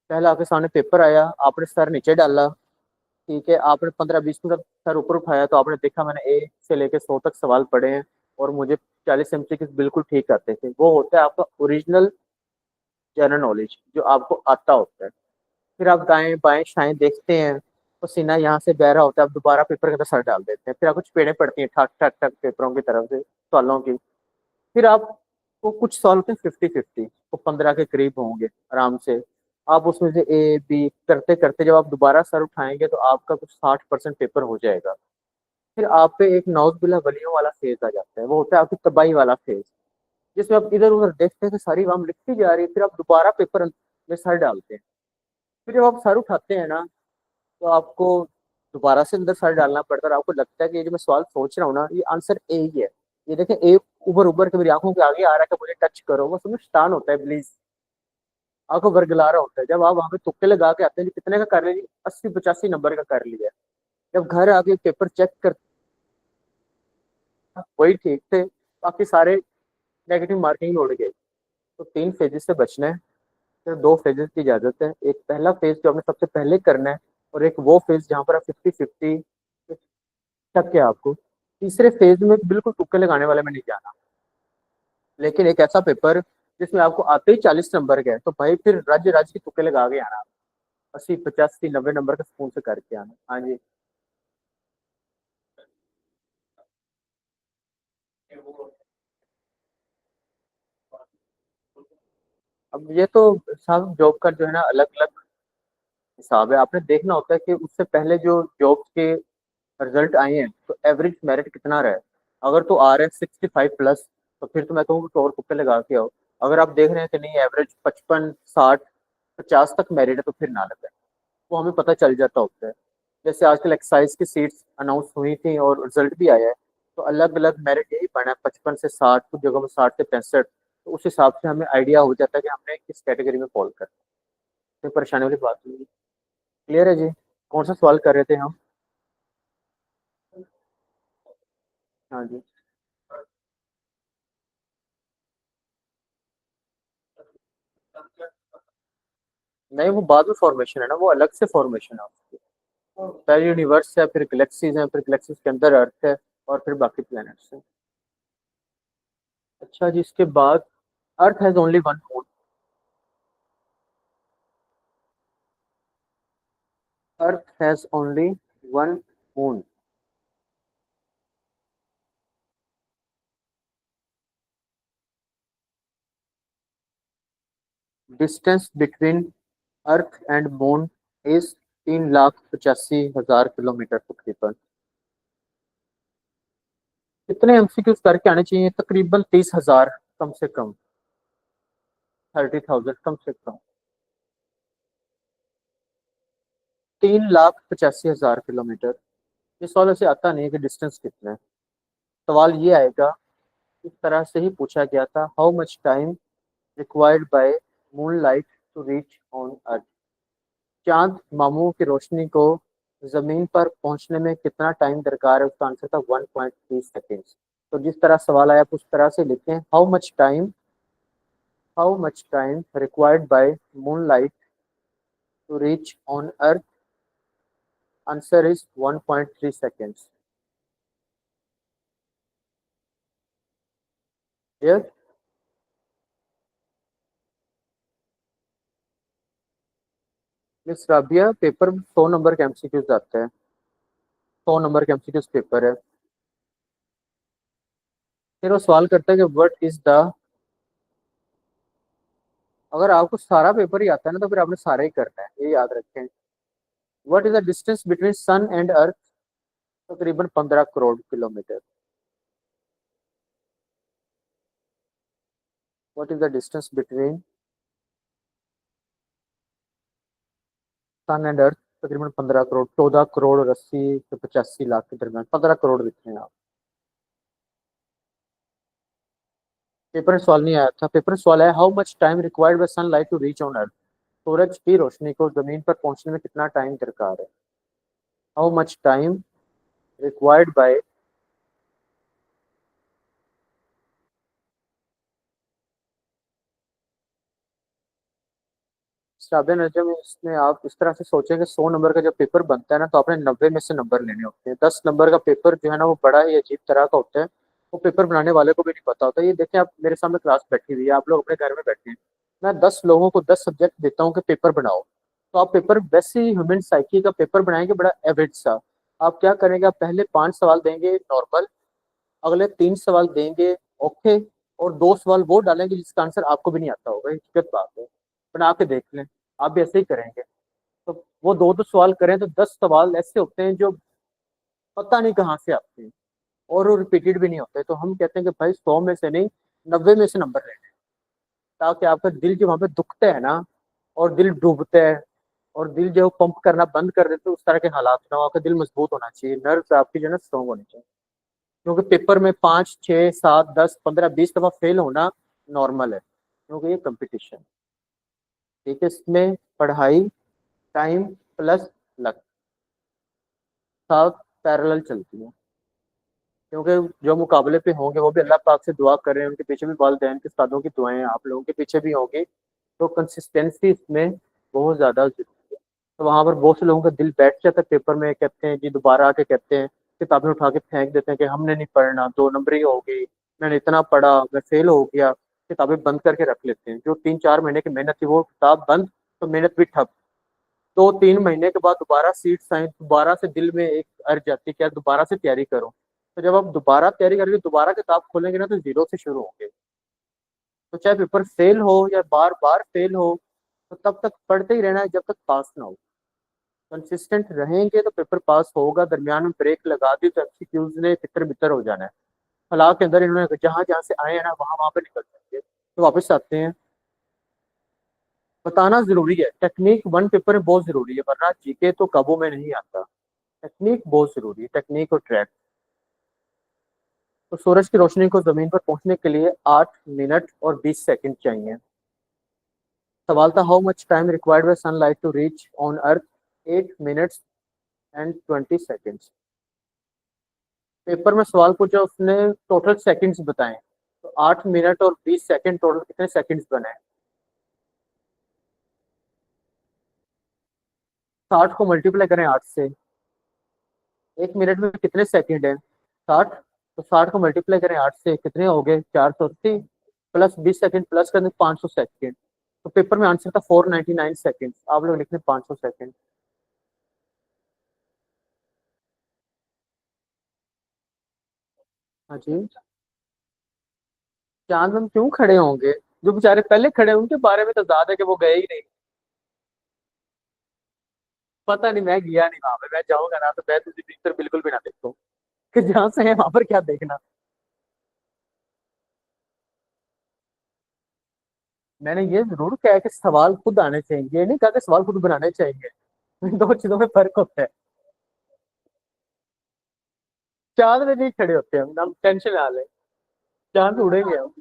पहला आपके सामने पेपर आया, आपने सर नीचे डाला, ठीक है, आपने 15-20 मिनट सर ऊपर उठाया तो आपने देखा मैंने 1 से लेकर 100 तक सवाल पढ़े हैं और मुझे 40 एमसीक्यू बिल्कुल ठीक आते थे। वो होता है आपका ओरिजिनल जनरल नॉलेज जो आपको आता होता है। फिर आप दाएं बाएं शाएं देखते हैं, तो सीना यहाँ से बह रहा होता है, आप दोबारा पेपर के अंदर सर डाल देते हैं, फिर आपको चपेड़े पड़ती हैं ठक ठक ठक पेपरों की तरफ से, सवालों की। फिर आपको कुछ सवाल होते हैं 50-50, वो 15 के करीब होंगे आराम से। आप उसमें से ए बी करते करते जब आप दोबारा सर उठाएंगे तो आपका कुछ 60% पेपर हो जाएगा। फिर आप पे एक नौजबिल्ला वलियों वाला फेज आ जाता है, वो होता है आपकी तबाही वाला फेज, जिसमें आप इधर उधर देखते हैं कि सारी वाम लिखती जा रही है, फिर आप दोबारा पेपर में सर डालते हैं। फिर जब आप सर उठाते हैं ना, तो आपको दोबारा से अंदर सर डालना पड़ता है और आपको लगता है कि ये जो मैं सवाल सोच रहा हूँ ना, ये आंसर ए ही है। ये देखें ए उबर उबर के मेरी आंखों के आगे आ रहा है कि मुझे टच करो, वो समझ स्थान होता है प्लीज, आंखों वर्गला रहा होता है। जब आप वहां पे तुक्के लगा के आते हैं, जी कितने का कर लिया, 80-85 नंबर का कर लिया। जब घर आके पेपर चेक करते हैं, वही ठीक थे, बाकी सारे नेगेटिव मार्किंग उड़ गए। तो 3 फेजेस से बचना है। फिर 2 फेजेस की इजाजत है, एक पहला फेज जो आपने सबसे पहले करना है, और एक वो फेज जहाँ पर आप 50-50 शक है आपको। तीसरे फेज में बिल्कुल तुक्के लगाने वाले में नहीं जाना, लेकिन एक ऐसा पेपर जिसमें आपको आते ही 40 नंबर के हैं, तो भाई फिर राज्य राज्य के तुक्के लगा के आना, 80-85-90 नंबर का स्कूल से करके आना। हाँ जी। अब ये तो सब जॉब का जो है ना अलग अलग हिसाब है, आपने देखना होता है कि उससे पहले जो जॉब के रिजल्ट आए हैं तो एवरेज मेरिट कितना रहा है। अगर तो आ रहा है 65+, तो फिर तो मैं कहूँगा कि और तुक्के लगा के आओ। अगर आप देख रहे हैं कि नहीं एवरेज 55-60-50 तक मेरिट है, तो फिर ना लगाए, वो हमें पता चल जाता होता है। जैसे आजकल एक्साइज की सीट्स अनाउंस हुई थी और रिजल्ट भी आया है, तो अलग अलग मेरिट यही बना है 55 से 60, कुछ जगहों में 60 से 65। तो उस हिसाब से हमें आइडिया हो जाता है कि हमने किस कैटेगरी में फॉल करना है। कोई परेशानी वाली बात नहीं है। क्लियर है जी? कौन सा सवाल कर रहे थे हम? हाँ जी। नहीं वो बाद में फॉर्मेशन है ना, वो अलग से फॉर्मेशन है उसकी। पहले यूनिवर्स है, फिर गैलेक्सीज हैं, फिर गैलेक्सीज के अंदर अर्थ है, और फिर बाकी प्लैनेट्स हैं। अच्छा जी, इसके बाद earth has only one moon. Earth has only one moon. Distance between earth and moon is 3,85,000 kilometre तकरीबन। कितने एमसीक्यूज करके आने चाहिए? तकरीबन 30,000 कम से कम, 30,000 कम से कम। 3,85,000 किलोमीटर। इस सवाल से आता नहीं है कि डिस्टेंस कितना है। सवाल ये आएगा, इस तरह से ही पूछा गया था, how much time required by moon light to reach on earth. चांद मामू की रोशनी को जमीन पर पहुंचने में कितना टाइम दरकार है, उसका आंसर था 1.3 सेकेंड्स। तो जिस तरह सवाल आया आप उस तरह से लिखें, how much time required by moon light to reach on earth, answer is 1.3 seconds. Clear? Miss Rabia, paper में 100 नंबर के एमसीक्यूज आते हैं, 100 नंबर के एमसीक्यूज पेपर है। फिर वो सवाल करता है कि व्हाट इज द, अगर आपको सारा पेपर ही आता है ना तो फिर आपने सारा ही करना है, ये याद रखें। What is the distance between sun and earth? तकरीबन 15 crore kilometre. What is the distance between sun and earth? तकरीबन 15 करोड़, 14 करोड़ और 80 से 85 लाख के दरमियान, 15 करोड़ दिख रहे हैं आप। पेपर में सवाल नहीं आया था, पेपर में सवाल है how much time required by sunlight to reach on earth? सूरज की रोशनी को जमीन पर पहुंचने में कितना टाइम दरकार है? How much time required by, Sabiya Najam, इसमें आप इस तरह से सोचें कि 100 नंबर का जब पेपर बनता है ना, तो आपने 90 में से नंबर लेने होते हैं। 10 नंबर का पेपर जो है ना, वो बड़ा ही अजीब तरह का होता है। वो पेपर बनाने वाले को भी नहीं पता होता। ये देखें, आप मेरे सामने क्लास बैठी हुई है, आप लोग अपने घर में बैठे हैं, मैं 10 लोगों को 10 सब्जेक्ट देता हूँ कि पेपर बनाओ, तो आप पेपर वैसे ही ह्यूमन साइकी का पेपर बनाएंगे, बड़ा एवरेज सा। आप क्या करेंगे, आप पहले 5 सवाल देंगे नॉर्मल, अगले 3 सवाल देंगे ओके, और 2 सवाल वो डालेंगे जिसका आंसर आपको भी नहीं आता होगा। ये हकीकत बात है, बना के देख लें। आप भी ऐसे ही करेंगे, तो वो दो दो सवाल करें तो 10 सवाल ऐसे होते हैं जो पता नहीं कहाँ से आते हैं, और वो रिपीटेड भी नहीं होते। तो हम कहते हैं कि भाई 100 में से नहीं, 90 में से नंबर लेने हैं, ताकि आपका दिल जो वहां पे दुखता है ना, और दिल डूबता है, और दिल जो पंप करना बंद कर देते, उस तरह के हालात ना हो। आपका दिल मजबूत होना चाहिए, नर्व्स आपकी जो है ना स्ट्रॉन्ग होनी चाहिए। क्योंकि पेपर में 5 6 7 10 15 20 दफा फेल होना नॉर्मल है, क्योंकि ये कंपटीशन। ठीक है, इसमें पढ़ाई, टाइम प्लस लक, साथ पैरेलल चलती है। क्योंकि जो मुकाबले पे होंगे वो भी अल्लाह पाक से दुआ कर रहे हैं, उनके पीछे भी वालिदैन के सादों की दुआएं आप लोगों के पीछे भी होंगी। तो कंसिस्टेंसी इसमें बहुत ज्यादा जरूरी है। तो वहां पर बहुत से लोगों का दिल बैठ जाता है पेपर में, कहते हैं जी, दोबारा आके कहते हैं, किताबें उठा के फेंक देते हैं कि हमने नहीं पढ़ना, 2 नंबरी हो गई, मैंने इतना पढ़ा, मैं फेल हो गया। किताबें बंद करके रख लेते हैं। जो 3 4 महीने की मेहनत थी वो किताब बंद, तो मेहनत भी ठप। 2 3 महीने के बाद दोबारा सीट्स आई, दोबारा से दिल में एक अर्ज जाती है कि यार दोबारा से तैयारी करो। तो जब आप दोबारा तैयारी करेंगे, दोबारा किताब खोलेंगे ना, तो जीरो से शुरू होंगे। तो चाहे पेपर फेल हो या बार बार फेल हो, तो तब तक पढ़ते ही रहना है जब तक पास ना हो। कंसिस्टेंट रहेंगे तो पेपर पास होगा। दरमियान में ब्रेक लगा दी तो एमसीक्यूज ने तितर बितर हो जाना है। हालात के अंदर इन्होंने जहां जहां से आए हैं ना, वहां वहां पे निकल जाएंगे। तो वापस आते हैं, बताना जरूरी है। टेक्निक वन पेपर में बहुत जरूरी है, वरना जीके तो काबू में नहीं आता। टेक्निक बहुत जरूरी है, टेक्निक और ट्रैक। तो सूरज की रोशनी को जमीन पर पहुंचने के लिए 8 मिनट और 20 सेकंड चाहिए। सवाल था how much time required by sunlight to reach on earth? 8 minutes and 20 seconds. Paper में सवाल पूछा, उसने टोटल सेकंड्स बताए, तो 8 मिनट और 20 सेकंड, टोटल कितने सेकंड्स बने? 60 को मल्टीप्लाई करें 8 से। 1 मिनट में कितने सेकंड है? 60। तो 60 को मल्टीप्लाई करें 8 से, कितने हो गए? 480, प्लस 20 सेकंड प्लस करने 500 सेकंड। तो पेपर में आंसर था 499 सेकंड। आप लोग लिखने 500 सेकंड। हाँ जी। चांद हम क्यों खड़े होंगे? जो बेचारे पहले खड़े हैं, उनके बारे में तो ज्यादा है कि वो गए ही नहीं। पता नहीं, मैं गया नहीं वहां पे। मैं जाऊंगा ना तो मैं तुझे भीतर बिल्कुल भी ना देखूं, कि जहां से है वहां पर क्या देखना। मैंने ये जरूर कहा कि सवाल खुद आने चाहिए, ये नहीं कहा कि सवाल खुद बनाने चाहिए। इन दो चीजों में फर्क होता है। चांद में नहीं खड़े होते हम टेंशन ना ले। चांद उड़ेंगे हम।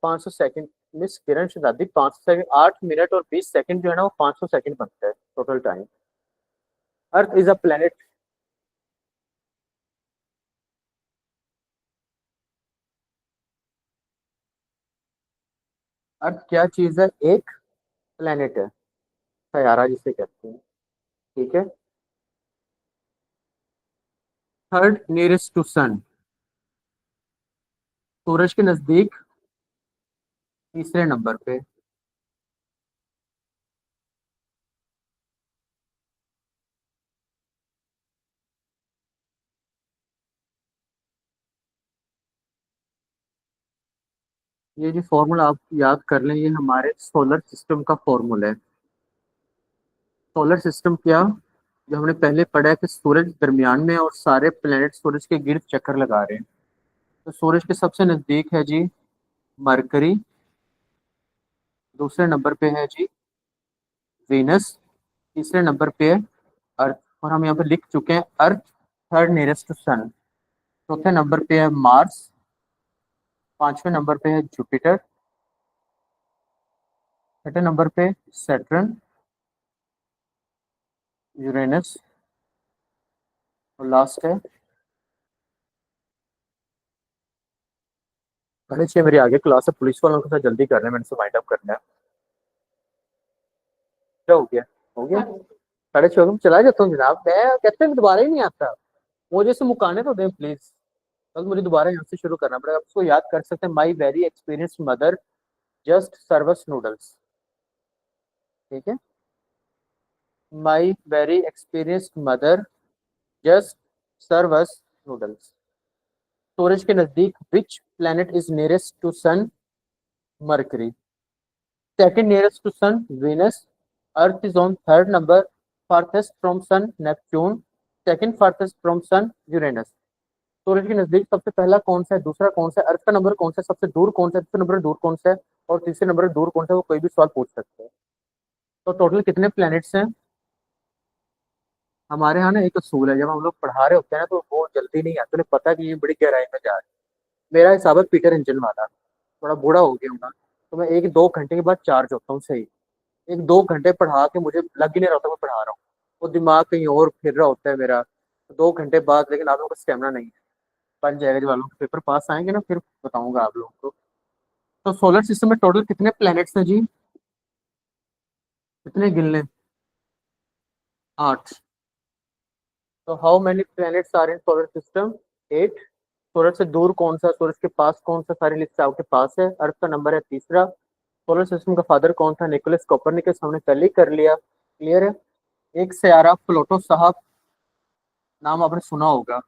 500 सेकंड। मिस किरण शदादी, 500 सेकंड, 8 मिनट और 20 सेकंड जो है ना, वो 500 सेकंड बनता है total time. Earth is a planet. Earth क्या चीज है? एक प्लेनेट है, सयारा जिसे कहते हैं। ठीक है। थर्ड नियरेस्ट टू सन, सूरज के नजदीक तीसरे नंबर पे। ये जो फॉर्मूला आप याद कर लें, ये हमारे सोलर सिस्टम का फॉर्मूला है। सोलर सिस्टम क्या, जो हमने पहले पढ़ा है कि सूरज दरमियान में है और सारे प्लेनेट सूरज के गिर्द चक्कर लगा रहे हैं। तो सूरज के सबसे नजदीक है जी मरकरी, दूसरे नंबर पे है जी वीनस, तीसरे नंबर पे है अर्थ, और हम यहाँ पे लिख चुके हैं अर्थ थर्ड नियरेस्ट टू सन। चौथे नंबर पे है मार्स, पांचवें नंबर पे है जुपिटर, छठे नंबर पे सैटर्न, यूरेनस, और लास्ट है। साढ़े छह मेरी आगे क्लास है, पुलिस वालों के साथ जल्दी करना है, मैंने से वाइंड अप करना है। क्या हो गया? हो गया। साढ़े छह में चला जाता हूँ जनाब, मैं कहते हैं दोबारा ही नहीं आता। मुझे से मुकाने तो दें प्लीज, बस मुझे दोबारा यहाँ से शुरू करना पड़ेगा। आप उसको याद कर सकते हैं, my very experience mother just serves noodles. ठीक है, my very experienced mother just serves noodles. सूरज के नजदीक which planet is nearest to sun? Mercury. Second nearest to sun Venus. Earth is on third number. Farthest from sun Neptune. Second farthest from sun Uranus. सूरज के नजदीक सबसे पहला कौन सा है, दूसरा कौन सा है, अर्थ का नंबर कौन सा है, सबसे दूर कौन सा है, दूसरे नंबर दूर कौन सा है, और तीसरे नंबर दूर कौन सा है, वो कोई भी सवाल पूछ सकते हैं। तो टोटल कितने प्लैनेट्स हैं? हमारे यहाँ ना एक असूल है, जब हम लोग पढ़ा रहे होते हैं ना तो वो जल्दी नहीं आते, उन्हें पता है कि ये बड़ी गहराई में जा रहा है। मेरा हिसाब है पीटर इंजन वाला, थोड़ा बूढ़ा हो गया हूँ ना, तो मैं एक दो घंटे के बाद चार्ज होता हूँ सही। एक दो घंटे पढ़ा के मुझे लग ही नहीं रहा होता मैं पढ़ा रहा हूँ, वो दिमाग कहीं और फिर रहा होता है मेरा। तो दो घंटे बाद, लेकिन आप लोगों का स्टेमिना नहीं है। बन जाएगा, जब आप लोग पेपर पास आएंगे ना फिर बताऊंगा आप लोगों को। तो सोलर सिस्टम में टोटल कितने प्लैनेट्स हैं जी? कितने गिन लें? 8। तो how many planets are in solar system? 8। सूरज से दूर कौन सा, सूरज के पास कौन सा, सारी लिस्ट आपके पास है। अर्थ का नंबर है तीसरा। सोलर सिस्टम का फादर कौन था? निकोलस कोपरनिकस, हमने पहले ही कर लिया। क्लियर है। एक सयारा प्लूटो साहब, नाम आपने सुना होगा।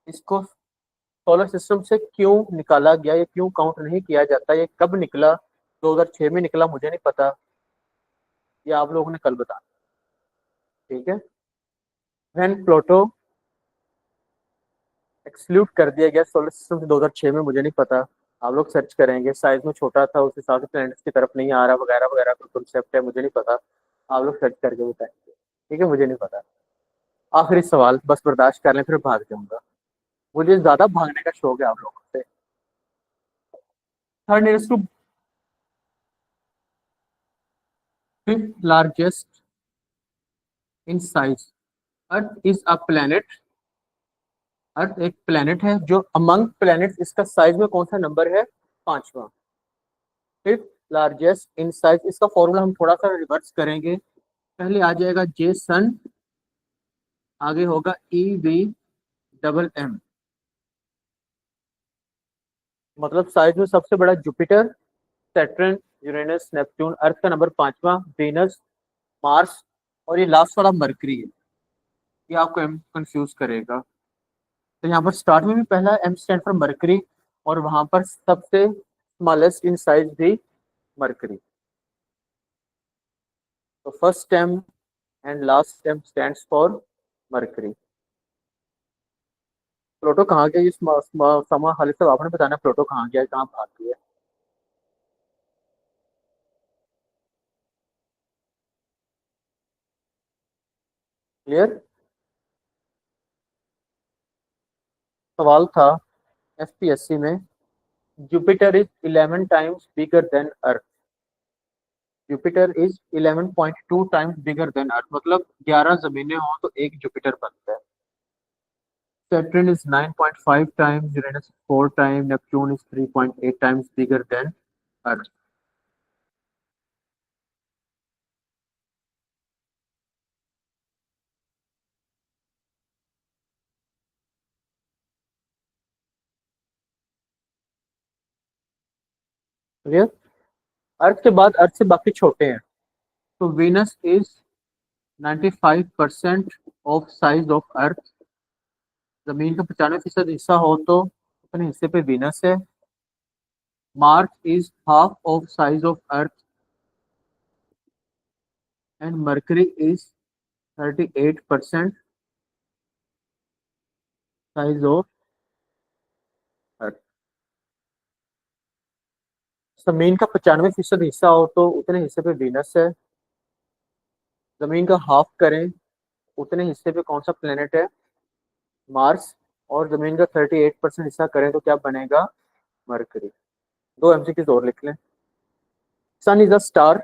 इसको सोलर सिस्टम से क्यों निकाला गया, ये क्यों काउंट नहीं किया जाता, ये कब निकला? 2006 में निकला, मुझे नहीं पता, ये आप लोगों ने कल बताना। ठीक है। व्हेन प्लूटो एक्सक्लूड कर दिया गया सोलर सिस्टम से 2006 में, मुझे नहीं पता। आप लोग सर्च करेंगे, साइज में छोटा था, उस हिसाब से प्लैनेट्स की तरफ नहीं आ रहा, वगैरह वगैरह का कॉन्सेप्ट है, मुझे नहीं पता। आप लोग सर्च करके बताएंगे। ठीक है, मुझे नहीं पता। आखिरी सवाल, बस बर्दाश्त कर लें फिर भाग जाऊंगा। मुझे ज्यादा भागने का शौक है आप लोगों से। Third nearest to fifth largest in size. Earth is a planet. Earth एक प्लेनेट है जो अमंग प्लैनेट्स, इसका साइज में कौन सा नंबर है? पांचवा। फिफ्थ लार्जेस्ट इन साइज, इसका फॉर्मूला हम थोड़ा सा रिवर्स करेंगे। पहले आ जाएगा जे सन, आगे होगा EV, मतलब साइज में सबसे बड़ा जुपिटर, सैटर्न, यूरेनस, नेपच्यून, अर्थ का नंबर पांचवा वीनस, मार्स, और ये लास्ट वाला मरकरी है। ये आपको कंफ्यूज करेगा। तो यहाँ पर स्टार्ट में भी पहला M स्टैंड फॉर मरकरी, और वहां पर सबसे स्मॉलेस्ट इन साइज भी मरकरी। तो first M and last M stands for mercury. Pluto कहाँ गया? इस समा हाल से आपने बताना, प्लूटो कहाँ गया, कहाँ भाग गया। क्लियर। सवाल था FPSC में, Jupiter is 11 times bigger than earth. Jupiter is 11.2 times bigger than earth, मतलब 11 जमीनें हों तो एक जुपिटर बनता है। Saturn is 9.5 times, Uranus is 4 times, Neptune is 3.8 times bigger than Earth. Clear. Earth के बाद, अर्थ से बाकी छोटे हैं। तो Venus is 95% of size of earth. जमीन का 95% हिस्सा हो तो उतने हिस्से पे Venus है। Mars is half of size of earth, and mercury is 38% size of earth. जमीन का 95% हिस्सा हो तो उतने हिस्से पे वीनस है। जमीन का हाफ करें उतने हिस्से पे कौन सा प्लेनेट है? मार्स। और जमीन का 38% हिस्सा करें तो क्या बनेगा? मरकरी। दो एमसीक्यूज और लिख लें। Sun is a star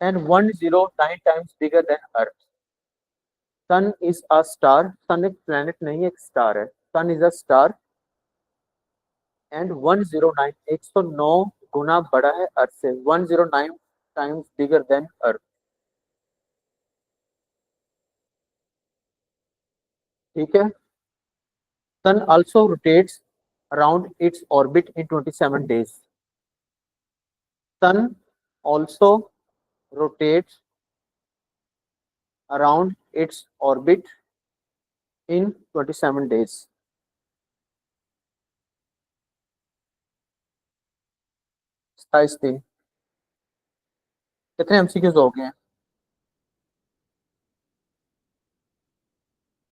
and 109 times bigger than earth. Sun is a star, sun एक प्लेनेट नहीं एक स्टार है। Sun is a star and 109, 109 गुना बड़ा है अर्थ से। 109 टाइम्स बिगर देन अर्थ। ठीक है। Sun also rotates around its orbit in 27 days। Sun also rotates around its orbit in 27 days। 27 दिन। कितने एमसीक्यूज हो गए हैं?